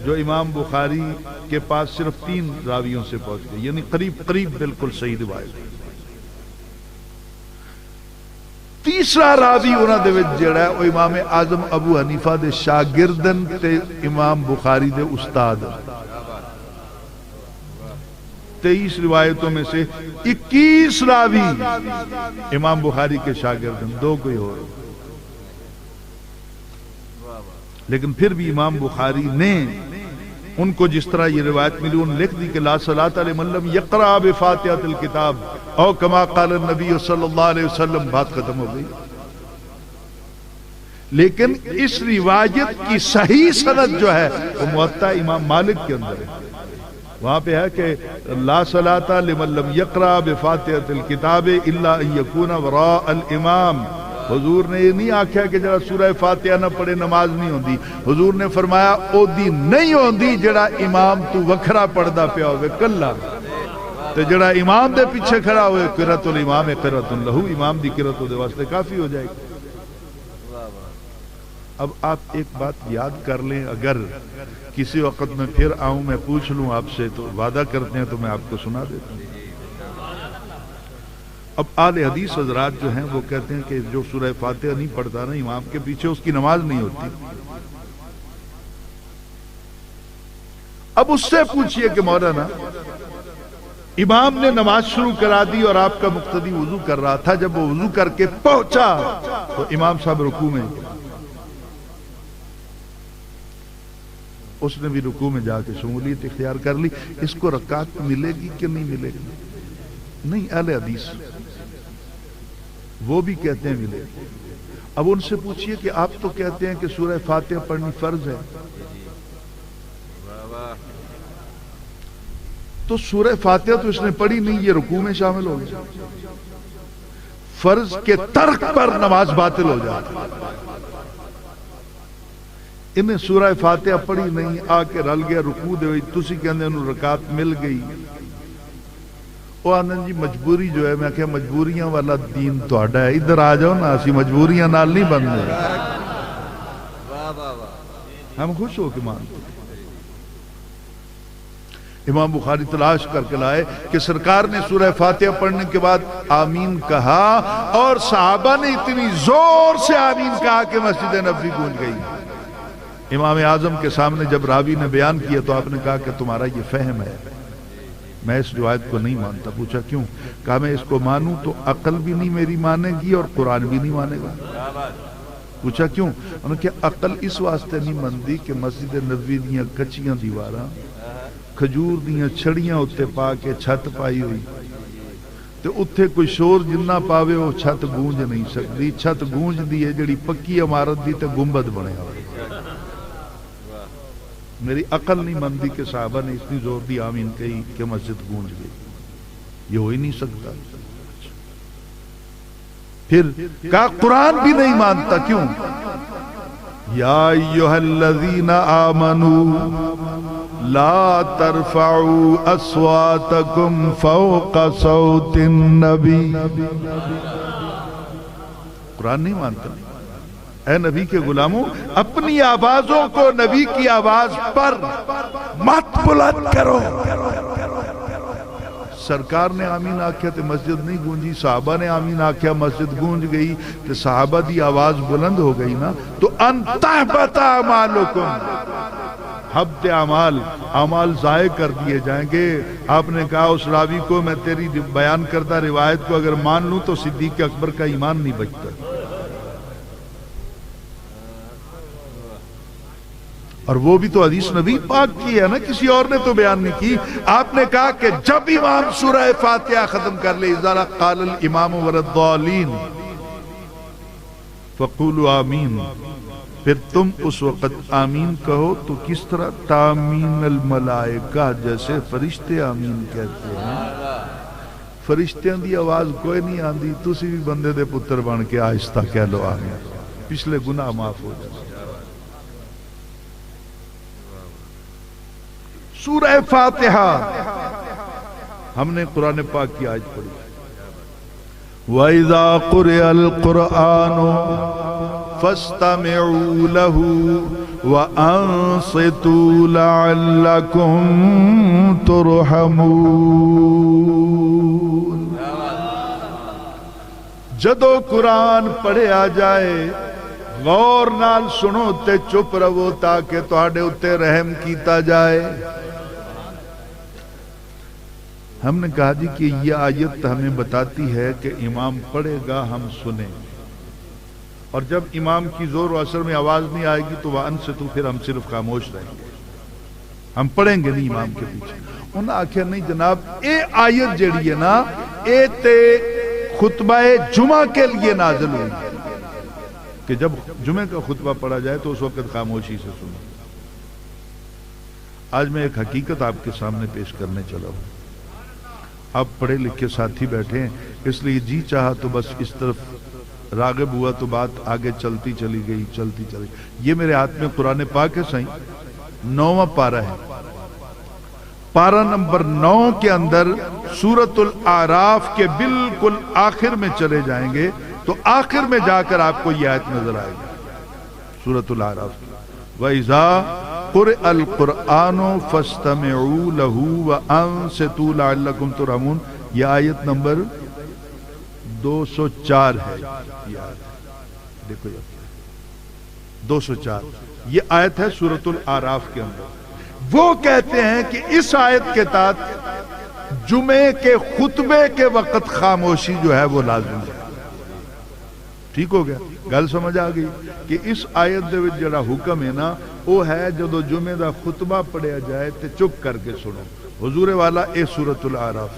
جو امام بخاری کے پاس صرف 3 راویوں سے پہنچ گئی، یعنی قریب قریب بالکل صحیح روایت ہے۔ تیسرا راوی انہاں دے وچ جڑا ہے وہ امام اعظم ابو حنیفہ دے شاگردن تے امام بخاری دے استاد، 23 روایتوں میں سے 21 راوی امام بخاری کے شاگردن، 2 کوئی اور، لیکن پھر بھی امام بخاری نے ان کو جس طرح یہ روایت ملی انہوں نے لکھ دی کہ لا صلاۃ لمن لم یقرأ بفاتحۃ الکتاب او کما قال النبی صلی اللہ علیہ وسلم، بات ختم ہو گئی۔ لیکن اس روایت کی صحیح سند جو ہے وہ موطا امام مالک کے اندر ہے، وہاں پہ ہے کہ لا صلاۃ لمن لم یقرأ بفاتحۃ الکتاب الا ان یکون وراء الامام۔ حضور نے یہ نہیں آکھیا کہ جڑا سورہ فاتحہ نہ پڑھے نماز نہیں ہوندی، حضور نے فرمایا او دی نہیں ہوندی جڑا امام تو وکھرا پڑھدا پیا ہوئے کلا، تو جڑا امام دے پیچھے کھڑا ہوئے قرۃ الامام قرۃ لہو، امام دی قرۃ دے واسطے کافی ہو جائے گی۔ اب آپ ایک بات یاد کر لیں، اگر کسی وقت میں پھر آؤں میں پوچھ لوں آپ سے تو وعدہ کرتے ہیں تو میں آپ کو سنا دیتا ہوں۔ اب اہل حدیث حضرات جو ہیں وہ کہتے ہیں کہ جو سورہ فاتحہ نہیں پڑھتا نا امام کے پیچھے اس کی نماز نہیں ہوتی۔ اب اس سے پوچھئے کہ مولانا امام نے نماز شروع کرا دی اور آپ کا مقتدی وضو کر رہا تھا، جب وہ وضو کر کے پہنچا تو امام صاحب رکوع میں، اس نے بھی رکوع میں جا کے شمولیت اختیار کر لی، اس کو رکعت ملے گی کہ نہیں ملے گی؟ نہیں، اہل حدیث وہ بھی کہتے ہیں ملے گی۔ اب ان سے پوچھئے کہ آپ تو کہتے ہیں کہ سورہ فاتحہ پڑھنی فرض ہے، تو سورہ فاتحہ تو اس نے پڑھی نہیں، یہ رکوع میں شامل ہو گیا، فرض کے ترک پر نماز باطل ہو جاتی۔ انہیں سورہ فاتحہ پڑھی نہیں، آ کے رل گیا رکوع دے ہوئی، تسی کہندے انہوں رکعت مل گئی۔ وہ آنند جی مجبوری جو ہے، میں کہا مجبوریاں والا دین تہاڈا ہے، ادھر آ جاؤ نا، اسی مجبوریاں نال نہیں بننے۔ ہم خوش ہو کے مانتے ہیں۔ امام بخاری تلاش کر کے لائے کہ سرکار نے سورہ فاتحہ پڑھنے کے بعد آمین کہا، اور صحابہ نے اتنی زور سے آمین کہا کہ مسجد نبوی گونج گئی۔ امام اعظم کے سامنے جب راوی نے بیان کیا تو آپ نے کہا کہ تمہارا یہ فہم ہے، میں اس روایت کو نہیں مانتا۔ پوچھا کیوں؟ کہا میں اس کو مانوں تو عقل بھی نہیں میری مانے گی اور قرآن بھی نہیں مانے گا۔ پوچھا کیوں؟ انہوں نے کہا عقل اس واسطے نہیں مندی کہ مسجد نبوی دیاں کچیاں دیواراں کھجور دیاں چھڑیاں اتے پا کے چھت پائی ہوئی، تو اتھے کوئی شور جنہ پاوے وہ چھت گونج نہیں سکتی۔ چھت گونج دی ہے جڑی پکی عمارت دی تے گنبد بنے ہوئے۔ میری عقل نہیں مندی کہ صحابہ نے اتنی زور دی آمین کہی کہ مسجد گونج گئی، یہ ہو ہی نہیں سکتا۔ پھر کہا قرآن بھی نہیں مانتا، کیوں؟ یا ایھا الذین آمنوا لا ترفعوا اصواتکم فوق صوت النبی۔ قرآن نہیں مانتا۔ اے نبی کے غلاموں، اپنی آوازوں کو نبی کی آواز پر مت بلند کرو۔ سرکار نے آمین آکھیا تے مسجد نہیں گونجی، صحابہ نے آمین آکھیا مسجد گونج گئی، تے صحابہ دی آواز بلند ہو گئی نا، تو ان تحبط اعمالکم، حبط اعمال ضائع کر دیے جائیں گے۔ آپ نے کہا اس راوی کو میں تیری بیان کردہ روایت کو اگر مان لوں تو صدیق اکبر کا ایمان نہیں بچتا۔ اور وہ بھی تو حدیث نبی پاک کی ہے نا، کسی اور نے تو بیان نہیں کی۔ آپ نے کہا کہ جب امام سورہ فاتحہ ختم کر لے، اذا قال الامام والضالین فقولوا آمین، پھر تم اس وقت آمین کہو تو کس طرح؟ تامین الملائکہ، جیسے فرشتے آمین کہتے ہیں۔ فرشتیاں دی آواز کوئی نہیں آندی، تسی بھی بندے دے پتر بن کے آہستہ کہہ لو آمین، پچھلے گناہ معاف ہو جائے۔ سورہ فاتحہ ہم نے قرآن پاک کی آیت پڑھی، وَإِذَا قُرِئَ الْقُرْآنُ فَاسْتَمِعُوا لَهُ وَأَنصِتُوا لَعَلَّكُمْ تُرْحَمُونَ۔ جدو قرآن پڑھیا جائے غور نال سنو تے چپ رہو تاکہ تواڈے اتے رحم کیتا جائے۔ ہم نے کہا جی کہ یہ آیت ہمیں بتاتی ہے کہ امام پڑھے گا ہم سنیں، اور جب امام کی زور و اثر میں آواز نہیں آئے گی تو وَأَنصِتُوا، پھر ہم صرف خاموش رہیں گے، ہم پڑھیں گے نہیں امام کے پیچھے۔ انہوں نے آخیا نہیں جناب، اے آیت جڑی ہے نا، اے تے خطبہ جمعہ کے لیے نازل ہوئی کہ جب جمعہ کا خطبہ پڑھا جائے تو اس وقت خاموشی سے سنو۔ آج میں ایک حقیقت آپ کے سامنے پیش کرنے چلا ہوں۔ آپ پڑھے لکھے ساتھی بیٹھے ہیں، اس لیے جی چاہا تو بس اس طرف راغب ہوا تو بات آگے چلتی چلی گئی۔ یہ میرے ہاتھ میں قرآن پاک ہے صحیح، 9واں پارہ ہے، پارہ نمبر 9 کے اندر سورۃ الاعراف کے بالکل آخر میں چلے جائیں گے تو آخر میں جا کر آپ کو یہ آیت نظر آئے گی، سورۃ الاعراف۔ وَإِذَا قُرِئَ الْقُرْآنُ فَاسْتَمِعُوا لَهُ وَأَنصِتُوا لَعَلَّكُمْ تُرْحَمُونَ۔ یہ آیت نمبر 204 ہے، دیکھو 204 یہ آیت ہے سورۃ الاعراف کے اندر۔ وہ کہتے ہیں کہ اس آیت کے تحت جمعے کے خطبے کے وقت خاموشی جو ہے وہ لازم ہے۔ ٹھیک ہو گیا، گل سمجھ آ گئی کہ اس آیت دے وچ جڑا حکم ہے نا وہ ہے جدو جمعے دا خطبہ پڑھیا جائے تے چپ کر کے سنو۔ حضور والا اے سورۃ الاعراف،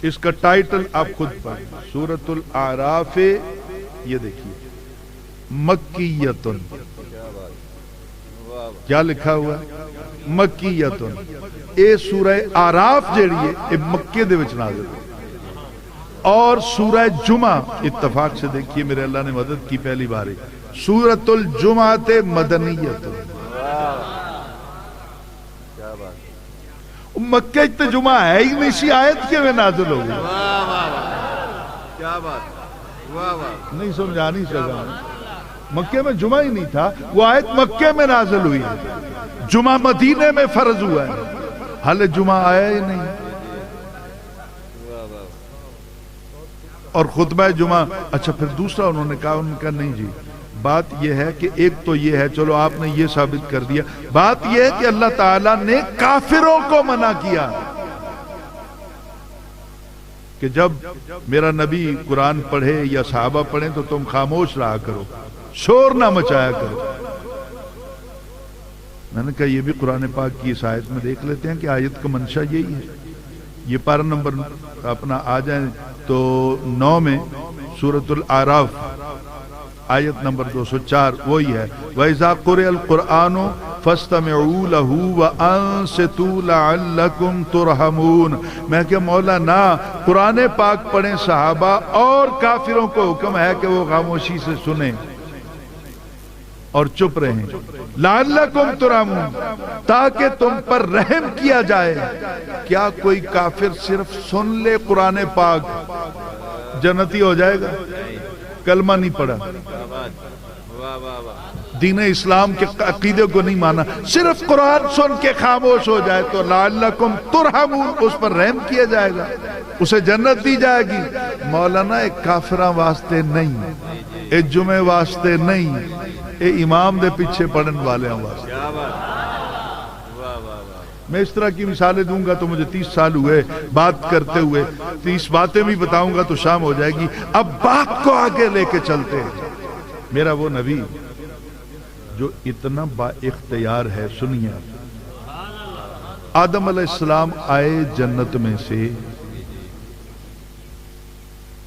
اس کا ٹائٹل آپ خود پڑھیں، سورۃ الاعراف، یہ دیکھیے مکیتن، کیا لکھا ہوا ہے؟ مکیتن۔ اے سورہ اعراف جیڑی ہے اے مکے دے وچ نازل ہوئی۔ اور سورہ جمعہ اتفاق سے دیکھیے میرے اللہ نے مدد کی پہلی باری سورۃ الجمعہ مدنیت مکہ تے جمعہ ہے ہی نہیں سی آیت کے میں نازل ہو گئی کیا بات واہ واہ نہیں سمجھا نہیں سکا مکے میں جمعہ ہی نہیں تھا وہ آیت مکے میں نازل ہوئی جمعہ مدینے میں فرض ہوا ہے حال جمعہ آیا ہی نہیں اور خطبہ جمعہ اچھا پھر دوسرا انہوں نے کہا نہیں جی بات یہ ہے کہ ایک تو یہ ہے چلو آپ نے یہ ثابت کر دیا بات یہ ہے کہ اللہ تعالیٰ نے کافروں کو منع کیا کہ جب میرا نبی قرآن پڑھے یا صحابہ پڑھیں تو تم خاموش رہا کرو شور نہ مچایا کرو میں نے کہا یہ بھی قرآن پاک کی اس آیت میں دیکھ لیتے ہیں کہ آیت کا منشا یہی ہے یہ پارہ نمبر اپنا آ جائیں تو 9 میں سورۃ الاعراف آیت نمبر 204 وہی ہے وَإِذَا قُرِئَ الْقُرْآنُ فَاسْتَمِعُوا لَهُ وَأَنصِتُوا لَعَلَّكُمْ تُرْحَمُونَ میں کہ مولانا قرآن پاک پڑھیں صحابہ اور کافروں کو حکم ہے کہ وہ خاموشی سے سنیں اور چپ رہیں لعلکم ترحمون تاکہ تم پر رحم کیا جائے کیا کوئی کافر صرف سن لے قرآن پاک جنتی ہو جائے گا کلمہ نہیں پڑھا دین اسلام کے عقیدے کو نہیں مانا صرف قرآن سن کے خاموش ہو جائے تو لعلکم ترحمون اس پر رحم کیا جائے گا اسے جنت دی جائے گی مولانا ایک کافراں واسطے نہیں ایک جمعے واسطے نہیں اے امام دے پیچھے پڑھن والے ہیں واسطے میں اس طرح کی مثالیں دوں گا تو مجھے 30 سال ہوئے بات کرتے ہوئے 30 باتیں بھی بتاؤں گا تو شام ہو جائے گی اب بات کو آگے لے کے چلتے ہیں میرا وہ نبی جو اتنا با اختیار ہے سنیے آدم علیہ السلام آئے جنت میں سے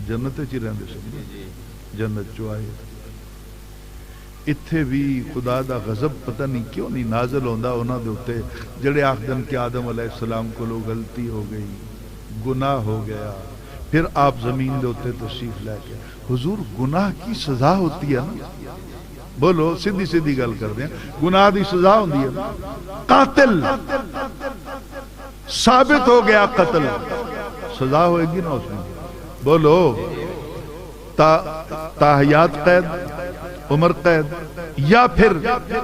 جنت چی رہندے سے جنت جو آئے اتھے بھی خدا دا غضب پتہ نہیں کیوں نہیں نازل ہوندا انہاں دے اوتے جڑے آخدن کہ آدم علیہ السلام کو لو غلطی ہو گئی گناہ ہو گیا پھر آپ زمین دے اوتے تشریف لے کے حضور گناہ کی سزا ہوتی ہے نا بولو سیدھی سیدھی گل کر دیں گناہ دی سزا ہوندی ہے قاتل ثابت ہو گیا قتل سزا ہوئے گی نا اس میں بولو تاحیات قید عمر قید یا پھر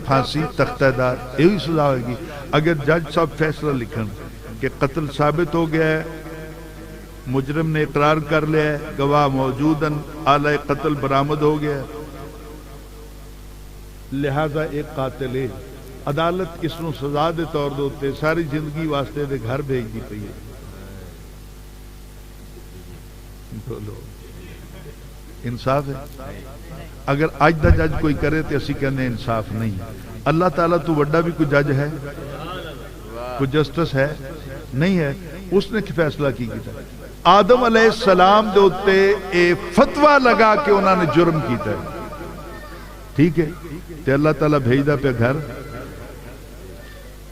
پھانسی تختہ دار یہی سزا ہوئے گی اگر جج صاحب فیصلہ لکھن کہ قتل ثابت ہو گیا ہے مجرم نے اقرار کر لیا ہے گواہ موجوداً آلہ قتل برآمد ہو گیا ہے لہذا ایک قاتل ہے عدالت اس نو سزا دے طور دوتے ساری زندگی واسطے دے گھر بھیج دی پئی ہے بولو انصاف ہے اگر آج دا جج کوئی کرے تو اسی کہنے انصاف نہیں اللہ تعالیٰ تو وڈا بھی کوئی جج ہے کوئی جسٹس ہے نہیں ہے اس نے فیصلہ کی تھا آدم علیہ السلام دے اوتے اے فتوہ لگا کہ انہوں نے جرم کیتا ہے ٹھیک ہے تے اللہ تعالیٰ بھیجدا پہ گھر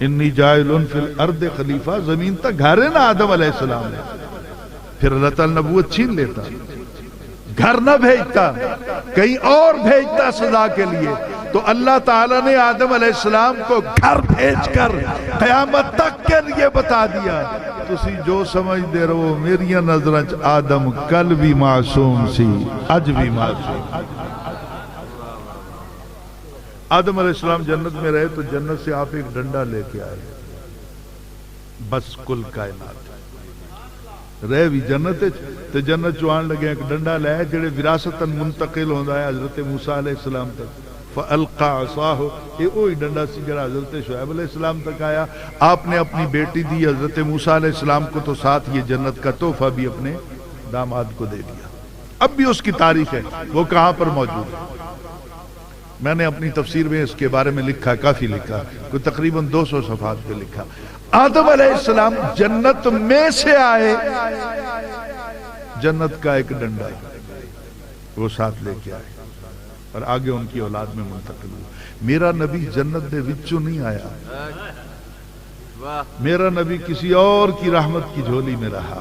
انی جائلن فی الارض خلیفہ زمین تک گھر ہے نا آدم علیہ السلام نے پھر اللہ تعالیٰ نبوت چھین لیتا گھر نہ بھیجتا کہیں اور بھیجتا سزا کے لیے تو اللہ تعالیٰ نے آدم علیہ السلام کو گھر بھیج کر قیامت تک کے لیے بتا دیا تسی جو سمجھ دے رہو میری نظرچ آدم کل بھی معصوم سی اج بھی معصوم آدم علیہ السلام جنت میں رہے تو جنت سے آپ ایک ڈنڈا لے کے آئے بس کل کائنات رہے بھی جنت تے جنت چوان لگے ایک ڈنڈا لے جڑے وراثتاً منتقل ہوندا ہے حضرت موسیٰ علیہ السلام تک فَأَلْقَى عَصَاهُ یہ وہی ڈنڈا سی جڑا حضرت شعیب علیہ السلام تک آیا آپ نے اپنی بیٹی دی حضرت موسیٰ علیہ السلام کو تو ساتھ یہ جنت کا تحفہ بھی اپنے داماد کو دے دیا اب بھی اس کی تاریخ ہے وہ کہاں پر موجود ہے میں نے اپنی تفسیر میں اس کے بارے میں لکھا کافی لکھا کوئی تقریباً 200 صفحات پہ لکھا آدم علیہ السلام جنت میں سے آئے جنت کا ایک ڈنڈا وہ ساتھ لے کے آئے اور آگے ان کی اولاد میں منتقل ہوا میرا نبی جنت دے وچوں نہیں آیا میرا نبی کسی اور کی رحمت کی جھولی میں رہا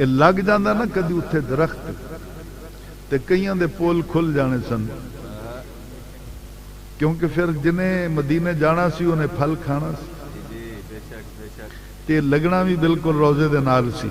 ਇਹ ਲੱਗ ਜਾਂਦਾ ਨਾ ਕਦੀ ਉੱਥੇ ਦਰਖਤ ਤੇ ਕਈਆਂ ਦੇ ਪੁੱਲ ਖੁੱਲ ਜਾਣੇ ਸਨ, ਕਿਉਂਕਿ ਫਿਰ ਜਿਹਨੇ ਮਦੀਨੇ ਜਾਣਾ ਸੀ ਉਹਨੇ ਫਲ ਖਾਣਾ ਸੀ ਤੇ ਲੱਗਣਾ ਵੀ ਬਿਲਕੁਲ ਰੋਜ਼ੇ ਦੇ ਨਾਲ ਸੀ।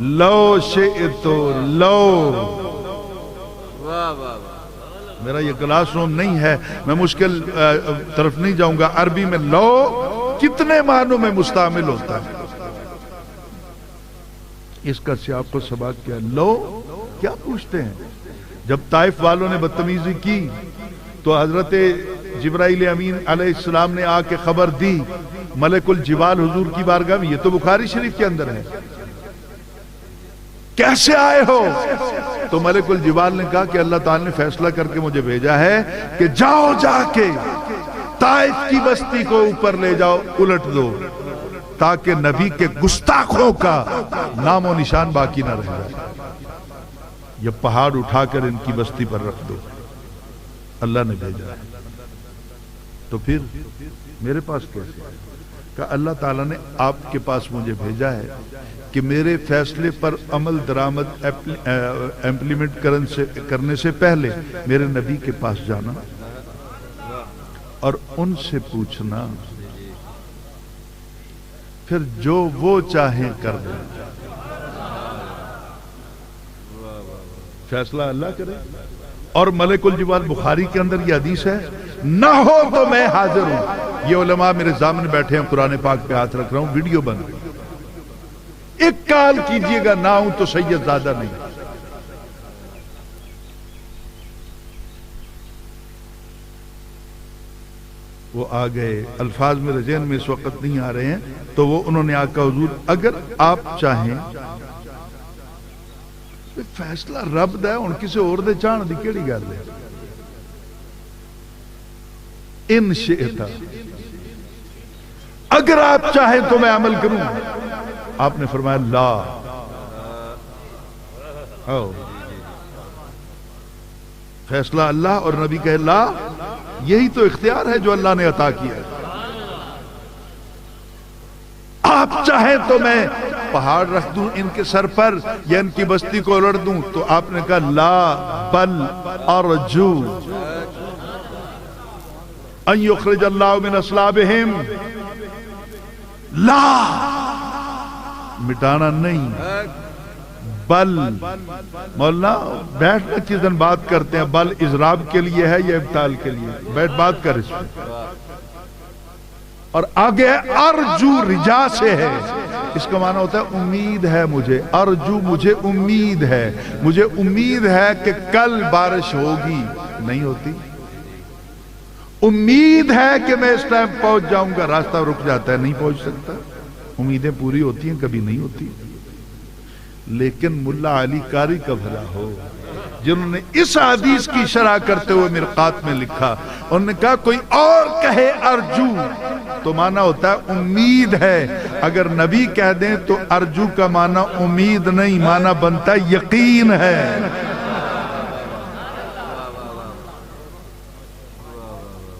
لو شئتو لو. واہ واہ واہ. میرا یہ کلاس روم نہیں ہے، میں مشکل طرف نہیں جاؤں گا. عربی میں لو کتنے معنوں میں مستعمل ہوتا ہے. اس کا سیاق و سباق کیا؟ لو کیا پوچھتے ہیں؟ جب طائف والوں نے بدتمیزی کی تو حضرت جبرائیل امین علیہ السلام نے آ کے خبر دی ملک الجبال حضور کی بارگاہ میں. یہ تو بخاری شریف کے اندر ہے. کیسے آئے ہو؟ تو ملک الجبال نے کہا کہ اللہ تعالی نے فیصلہ کر کے مجھے بھیجا ہے کہ جاؤ جا کے طائف کی بستی کو اوپر لے جاؤ، الٹ دو، تاکہ نبی کے گستاخوں کا نام و نشان باقی نہ رہ جائے. یہ پہاڑ اٹھا کر ان کی بستی پر رکھ دو. اللہ نے بھیجا ہے. تو پھر میرے پاس کیسے آئے؟ کہ اللہ تعالیٰ نے آپ کے پاس مجھے بھیجا ہے کہ میرے فیصلے پر عمل درآمد امپلیمنٹ کرنے سے پہلے میرے نبی کے پاس جانا اور ان سے پوچھنا، پھر جو وہ چاہیں کر دیں. فیصلہ اللہ کرے. اور ملک الجبال بخاری کے اندر یہ حدیث ہے، نہ ہو تو میں حاضر ہوں. یہ علماء میرے سامنے بیٹھے ہیں، قرآن پاک پہ ہاتھ رکھ رہا ہوں، ویڈیو بن رہی. ایک کال کیجئے گا، نہ ہوں تو سید زیادہ نہیں. وہ آ گئے. الفاظ میرے ذہن میں اس وقت نہیں آ رہے ہیں. تو وہ انہوں نے آقا حضور اگر آپ چاہیں فیصلہ رب دا ہے، ان کسی اور دے چاہن دی کیڑی گل ہے. ان شئتا، اگر آپ چاہیں تو میں عمل کروں. آپ نے فرمایا لا. فیصلہ اللہ اور نبی کہے لا. یہی تو اختیار ہے جو اللہ نے عطا کیا ہے. آپ چاہیں تو میں پہاڑ رکھ دوں ان کے سر پر یا ان کی بستی کو الٹ دوں. تو آپ نے کہا لا بل ارجو ان یخرج اللہ من اصلابہم. لا مٹانا نہیں، بل مولانا بیٹھنا کس دن بات کرتے ہیں، بل اضراب کے لیے ہے یا ابطال کے لیے؟ بیٹھ بات کر اس میں. اور آگے ارجو رجا سے ہے. اس کا معنی ہوتا ہے امید ہے مجھے. ارجو مجھے امید ہے، مجھے امید ہے کہ کل بارش ہوگی. نہیں ہوتی. امید ہے کہ میں اس ٹائم پہنچ جاؤں گا. راستہ رک جاتا ہے، نہیں پہنچ سکتا. امیدیں پوری ہوتی ہیں، کبھی نہیں ہوتی. لیکن ملا علی قاری کا بھلا ہو جنہوں نے اس حدیث کی شرح کرتے ہوئے مرقات میں لکھا، انہوں نے کہا کوئی اور کہے ارجو تو معنی ہوتا ہے امید ہے. اگر نبی کہہ دیں تو ارجو کا معنی امید نہیں، معنی بنتا ہے یقین ہے.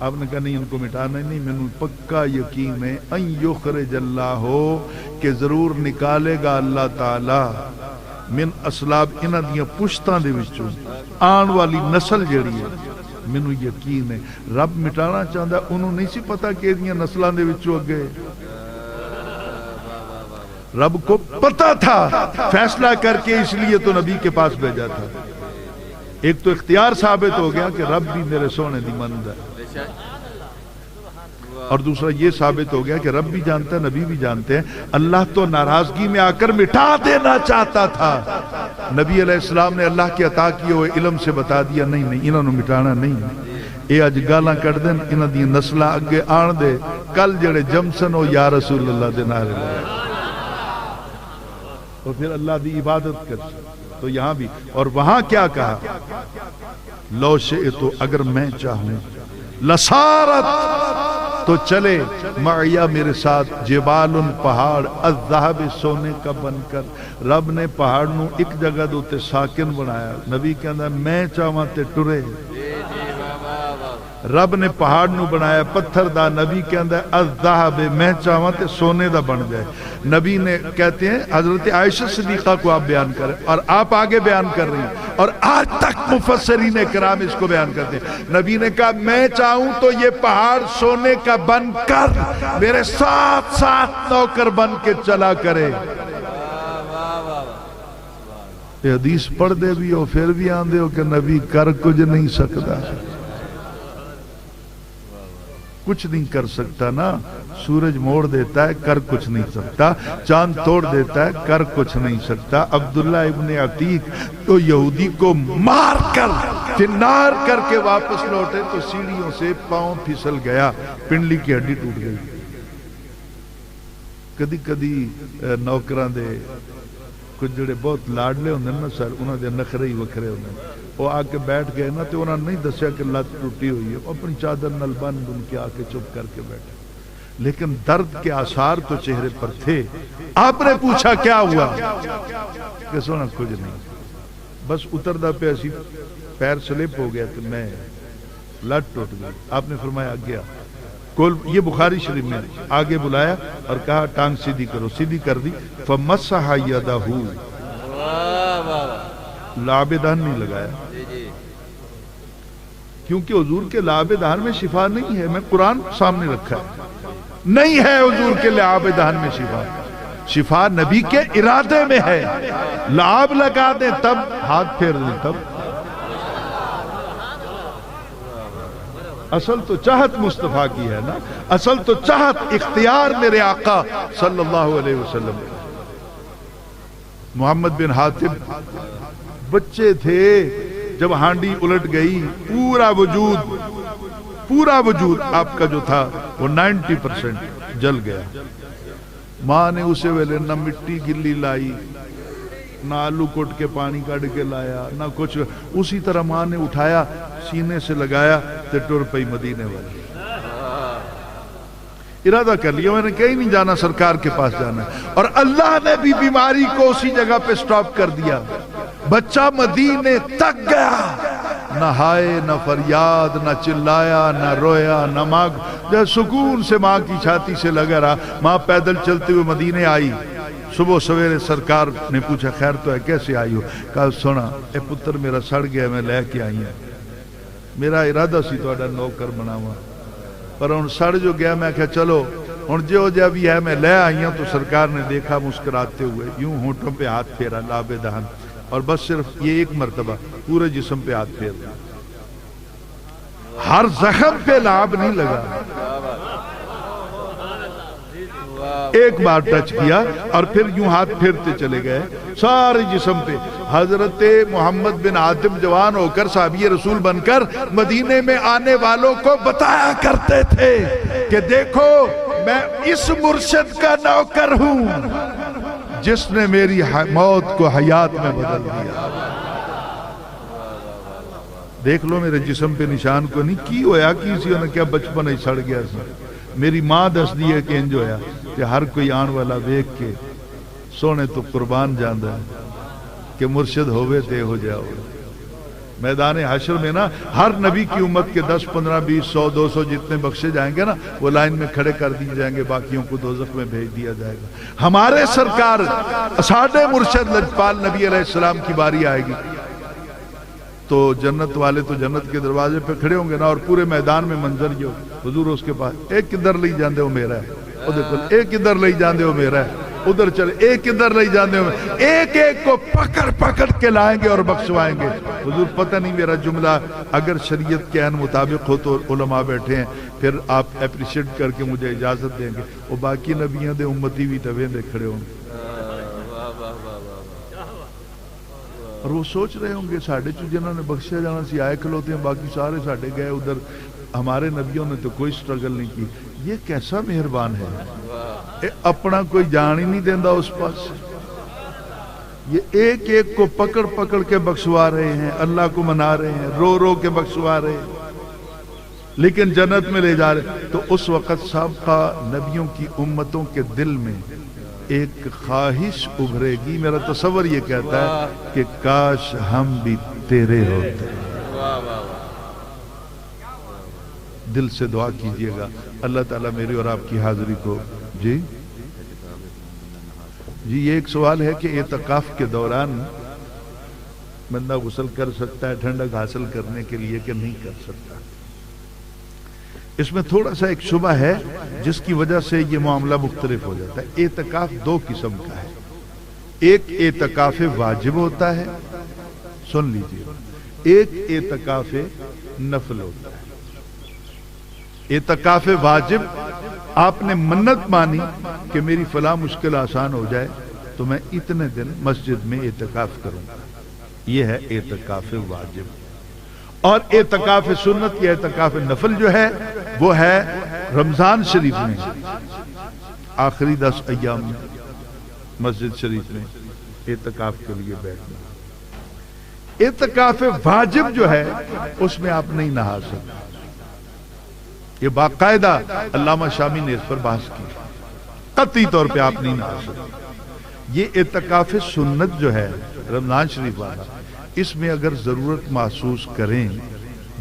آپ نے کہا نہیں ان کو مٹانا نہیں، میں نے پکا یقین ہے ان یخرج اللہ ہو کہ ضرور نکالے گا اللہ تعالی من اسلاب انہاں دیاں پشتاں دے وچوں آن والی نسل جڑی ہے. مینوں یقین ہے رب مٹانا چاہتا. انہوں نہیں سی پتا کہ دیاں نسلاں دے وچوں اگے رب کو پتا تھا، فیصلہ کر کے اس لیے تو نبی کے پاس بھیجا تھا. ایک تو اختیار ثابت ہو گیا کہ رب بھی میرے سونے دی مند ہے، اور دوسرا یہ ثابت ہو گیا کہ رب بھی جانتا ہے، نبی بھی جانتے ہیں. اللہ تو ناراضگی میں آ کر مٹا دینا چاہتا تھا. نبی علیہ السلام نے اللہ کے عطا کیے ہوئے علم سے بتا دیا نہیں نہیں انہوں نے مٹانا نہیں. یہ اج گالاں کٹ دین، انہاں دی نسلاں اگے آن دے، کل جڑے جمسن ہو یا رسول اللہ دے نعرے لگائے اور پھر اللہ دی عبادت کر. تو یہاں بھی اور وہاں کیا کہا، لو شئتو اگر میں چاہوں، لسارت تو چلے معیا میرے ساتھ، جبال پہاڑ الذہب سونے کا بن کر. رب نے پہاڑ نو ایک جگہ دوتے ساکن بنایا. نبی کہندا میں چاہواں تے ٹرے. رب نے پہاڑ نو بنایا پتھر دا. نبی کہندا الذہب میں چاہواں تے سونے دا بن جائے. نبی نے کہتے ہیں حضرت عائشہ صدیقہ کو آپ بیان کریں اور آپ آگے بیان کر رہی ہیں اور آج تک مفسرین کرام اس کو بیان کرتے ہیں. نبی نے کہا میں چاہوں تو یہ پہاڑ سونے کا بن کر میرے ساتھ ساتھ نوکر بن کے چلا کرے. یہ حدیث پڑھ دے بھی ہو پھر بھی آندے ہو کہ نبی کر کچھ نہیں سکتا، کچھ نہیں کر سکتا نا. سورج موڑ دیتا ہے کر کچھ نہیں سکتا، چاند توڑ دیتا ہے کر کچھ نہیں سکتا. عبداللہ ابن عتیق تو یہودی کو مار کر فنار کر کے واپس لوٹے تو سیڑھیوں سے پاؤں پھسل گیا، پنڈلی کی ہڈی ٹوٹ گئی. کدی کدی نوکراں دے کچھ جڑے بہت لاڈلے ہوندے نا سر، انہاں دے نخرے ہی وکھرے ہوندے. وہ آ کے بیٹھ گئے نا تو انہوں نے نہیں دسیا کہ لت ٹوٹی ہوئی ہے، اپنی چادر نل بن بن کے آ کے چپ کر کے بیٹھے، لیکن درد کے آثار تو چہرے پر تھے. آپ نے پوچھا کیا ہوا؟ کہ سونا کچھ نہیں، بس اتردا پہ اسی پیر سلپ ہو گیا تو میں لت ٹوٹ گئی. آپ نے فرمایا گیا کول، یہ بخاری شریف میں آگے بلایا اور کہا ٹانگ سیدھی کرو، سیدھی کر دی. فمسح یدہ، لعاب دہن نہیں لگایا، کیونکہ حضور کے لعاب دہن میں شفا نہیں ہے. میں قرآن سامنے رکھا ہے، نہیں ہے حضور کے لعاب دہن میں شفا. شفا نبی کے ارادے میں ہے. لعاب لگا دیں تب، ہاتھ پھیر دیں تب. اصل تو چاہت مصطفیٰ کی ہے نا، اصل تو چاہت اختیار میرے آقا صلی اللہ علیہ وسلم. محمد بن حاتب بچے تھے جب ہانڈی الٹ گئی، پورا وجود آپ کا جو تھا وہ 90% جل گیا. ماں نے اسے ویلے نہ مٹی گلی لائی، نہ آلو کوٹ کے پانی کاٹ کے لایا، نہ کچھ. اسی طرح ماں نے اٹھایا، سینے سے لگایا تے ٹر پئی مدینے والی. ارادہ کر لیا میں نے کہیں نہیں جانا، سرکار کے پاس جانا. اور اللہ نے بھی بیماری کو اسی جگہ پہ سٹاپ کر دیا. بچہ مدینے تک گیا، نہ ہائے نہ فریاد، نہ چلایا نہ رویا نہ مانگ، جب سکون سے ماں کی چھاتی سے لگا رہا. ماں پیدل چلتے ہوئے مدینے آئی. صبح سویرے سرکار نے پوچھا خیر تو ہے، کیسے آئی ہو؟ کہا سونا اے پتر میرا سڑ گیا، میں لے کے آئی ہوں. میرا ارادہ سی تو نوکر بناوا، پر ہن سڑ جو گیا. میں کہا چلو ہن جو جب بھی ہے میں لے آئی ہوں. تو سرکار نے دیکھا مسکراتے ہوئے، یوں ہونٹوں پہ ہاتھ پھیرا، لعاب دہن، اور بس صرف یہ ایک مرتبہ پورے جسم پہ ہاتھ پھیر دیا. ہر زخم پہ لعاب نہیں لگا، ایک بار ٹچ کیا اور پھر یوں ہاتھ پھیرتے چلے گئے سارے جسم پہ. حضرت محمد بن عاتب جوان ہو کر صحابی رسول بن کر مدینے میں آنے والوں کو بتایا کرتے تھے کہ دیکھو میں اس مرشد کا نوکر ہوں جس نے میری موت کو حیات میں بدل دیا. دیکھ لو میرے جسم پہ نشان کو نہیں کی ہویا، کسی نے کیا بچپن ہی سڑ گیا سا. میری ماں دس دی ہے کہ انج ہویا کہ ہر کوئی آن والا دیکھ کے سونے تو قربان جاندہ ہے کہ مرشد ہوئے تے ہو جاؤ. میدان حشر میں نا ہر نبی کی امت کے 10 15 20 100 200 جتنے بخشے جائیں گے نا وہ لائن میں کھڑے کر دیے جائیں گے، باقیوں کو دوزخ میں بھیج دیا جائے گا. ہمارے سرکار ساڈے مرشد لجپال نبی علیہ السلام کی باری آئے گی تو جنت والے تو جنت کے دروازے پہ کھڑے ہوں گے نا، اور پورے میدان میں منظر جو حضور اس کے پاس ایک کدھر لے جاندے ہو میرا ہے، وہ دیکھو ایک کدھر لے جاندے ہو میرا ہے، ادھر چلے ایک کدھر لے جاندے ہو، ایک ایک کو پکڑ پکڑ کے لائیں گے اور بخشوائیں گے. حضور پتہ نہیں میرا جملہ اگر شریعت کے عین مطابق ہو تو علماء بیٹھے ہیں پھر آپ اپریشیٹ کر کے مجھے اجازت دیں گے. وہ باقی نبیوں دے امتی بھی تویں دے کھڑے ہوں گے اور وہ سوچ رہے ہوں گے ساڑھے چو جنہوں نے بخشیا جانا سی آئے کھلوتے ہیں، باقی سارے ساڑھے گئے ادھر، ہمارے نبیوں نے تو کوئی سٹرگل نہیں کی. یہ کیسا مہربان ہے، اپنا کوئی جان ہی نہیں دیندہ اس پاس. یہ ایک ایک کو پکڑ پکڑ کے بخشوا رہے ہیں، اللہ کو منا رہے ہیں، رو رو کے بخشوا رہے ہیں، لیکن جنت میں لے جا رہے. تو اس وقت سابقہ نبیوں کی امتوں کے دل میں ایک خواہش ابھرے گی. میرا تصور یہ کہتا ہے کہ کاش ہم بھی تیرے ہوتے. دل سے دعا کیجئے گا اللہ تعالیٰ میری اور آپ کی حاضری کو. جی یہ ایک سوال ہے کہ اعتکاف کے دوران بندہ غسل کر سکتا ہے ٹھنڈک حاصل کرنے کے لیے کہ نہیں کر سکتا؟ اس میں تھوڑا سا ایک شبہ ہے جس کی وجہ سے یہ معاملہ مختلف ہو جاتا ہے. اعتکاف دو قسم کا ہے. ایک اعتکاف واجب ہوتا ہے، سن لیجئے، ایک اعتکاف نفل ہوتا ہے۔ اعتکاف واجب آپ نے منت مانی کہ میری فلاں مشکل آسان ہو جائے تو میں اتنے دن مسجد میں اعتکاف کروں گا، یہ ہے اعتکاف واجب۔ اور اعتکاف سنت یا اعتکاف نفل جو ہے وہ ہے رمضان شریف میں آخری 10 ایام میں مسجد شریف میں اعتکاف کے لیے بیٹھنا۔ اعتکاف واجب جو ہے اس میں آپ نہیں نہا سکتے، یہ باقاعدہ علامہ شامی نے اس پر بحث کی، قطعی طور پہ آپ نہیں نہا سکتے۔ یہ اعتکاف سنت جو ہے رمضان شریف والا، اس میں اگر ضرورت محسوس کریں،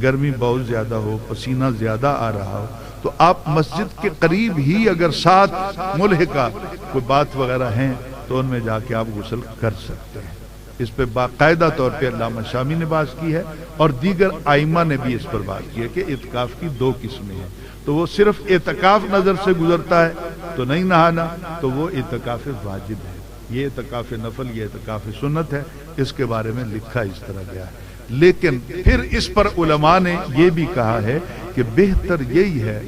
گرمی بہت زیادہ ہو، پسینہ زیادہ آ رہا ہو، تو آپ مسجد کے قریب ہی اگر ساتھ ملحقہ کوئی بات وغیرہ ہیں تو ان میں جا کے آپ غسل کر سکتے ہیں۔ اس پہ باقاعدہ طور پہ علامہ شامی نے بات کی ہے اور دیگر ائمہ نے بھی اس پر بات کی ہے کہ اعتکاف کی 2 قسمیں ہیں، تو وہ صرف اعتکاف نظر سے گزرتا ہے تو نہیں نہانا، تو وہ اعتکاف واجب ہے۔ یہ اعتکاف نفل، یہ اعتکاف سنت ہے، اس کے بارے میں لکھا اس طرح گیا ہے۔ لیکن پھر اس پر علماء نے یہ بھی کہا ہے کہ بہتر یہی ہے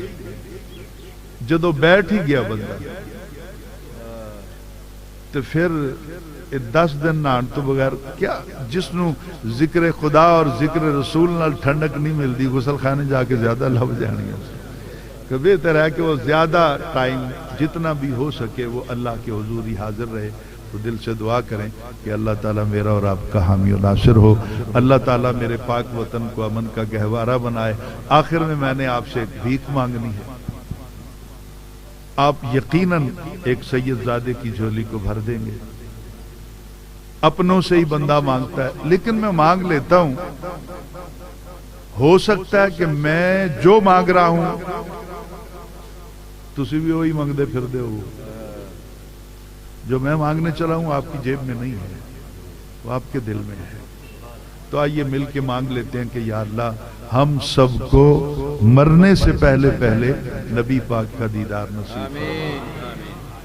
جدو بیٹھ ہی گیا بندہ تو پھر 10 دن نہان تو بغیر کیا، جس نو ذکر خدا اور ذکر رسول نال ٹھنڈک نہیں ملتی، غسل خانے جا کے زیادہ لب جانی ہے۔ کہ بہتر ہے کہ وہ زیادہ ٹائم جتنا بھی ہو سکے وہ اللہ کے حضور ہی حاضر رہے۔ تو دل سے دعا کریں کہ اللہ تعالیٰ میرا اور آپ کا حامی و ناصر ہو، اللہ تعالیٰ میرے پاک وطن کو امن کا گہوارہ بنائے۔ آخر میں نے آپ سے ایک بھیک مانگنی ہے، آپ یقیناً ایک سید زادے کی جھولی کو بھر دیں گے۔ اپنوں سے ہی بندہ مانگتا ہے، لیکن میں مانگ لیتا ہوں، ہو سکتا ہے کہ میں جو مانگ رہا ہوں تسی بھی وہی مانگتے پھر دے ہو۔ جو میں مانگنے چلا ہوں آپ کی جیب میں نہیں ہے، وہ آپ کے دل میں ہے۔ تو آئیے مل کے مانگ لیتے ہیں کہ یا اللہ ہم سب کو مرنے سے پہلے پہلے نبی پاک کا دیدار نصیب فرمائے۔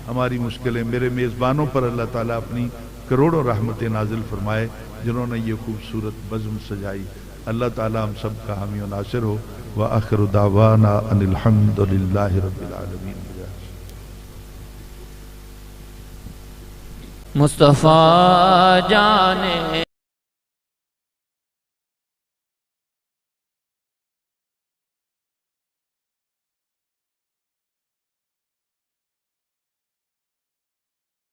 ہماری مشکلیں، میرے میزبانوں پر اللہ تعالیٰ اپنی کروڑوں رحمتیں نازل فرمائے جنہوں نے یہ خوبصورت بزم سجائی۔ اللہ تعالیٰ ہم سب کا حامی و ناصر ہو۔ وآخر دعوانا ان الحمد للہ رب العالمین۔ مصطفیٰ جانے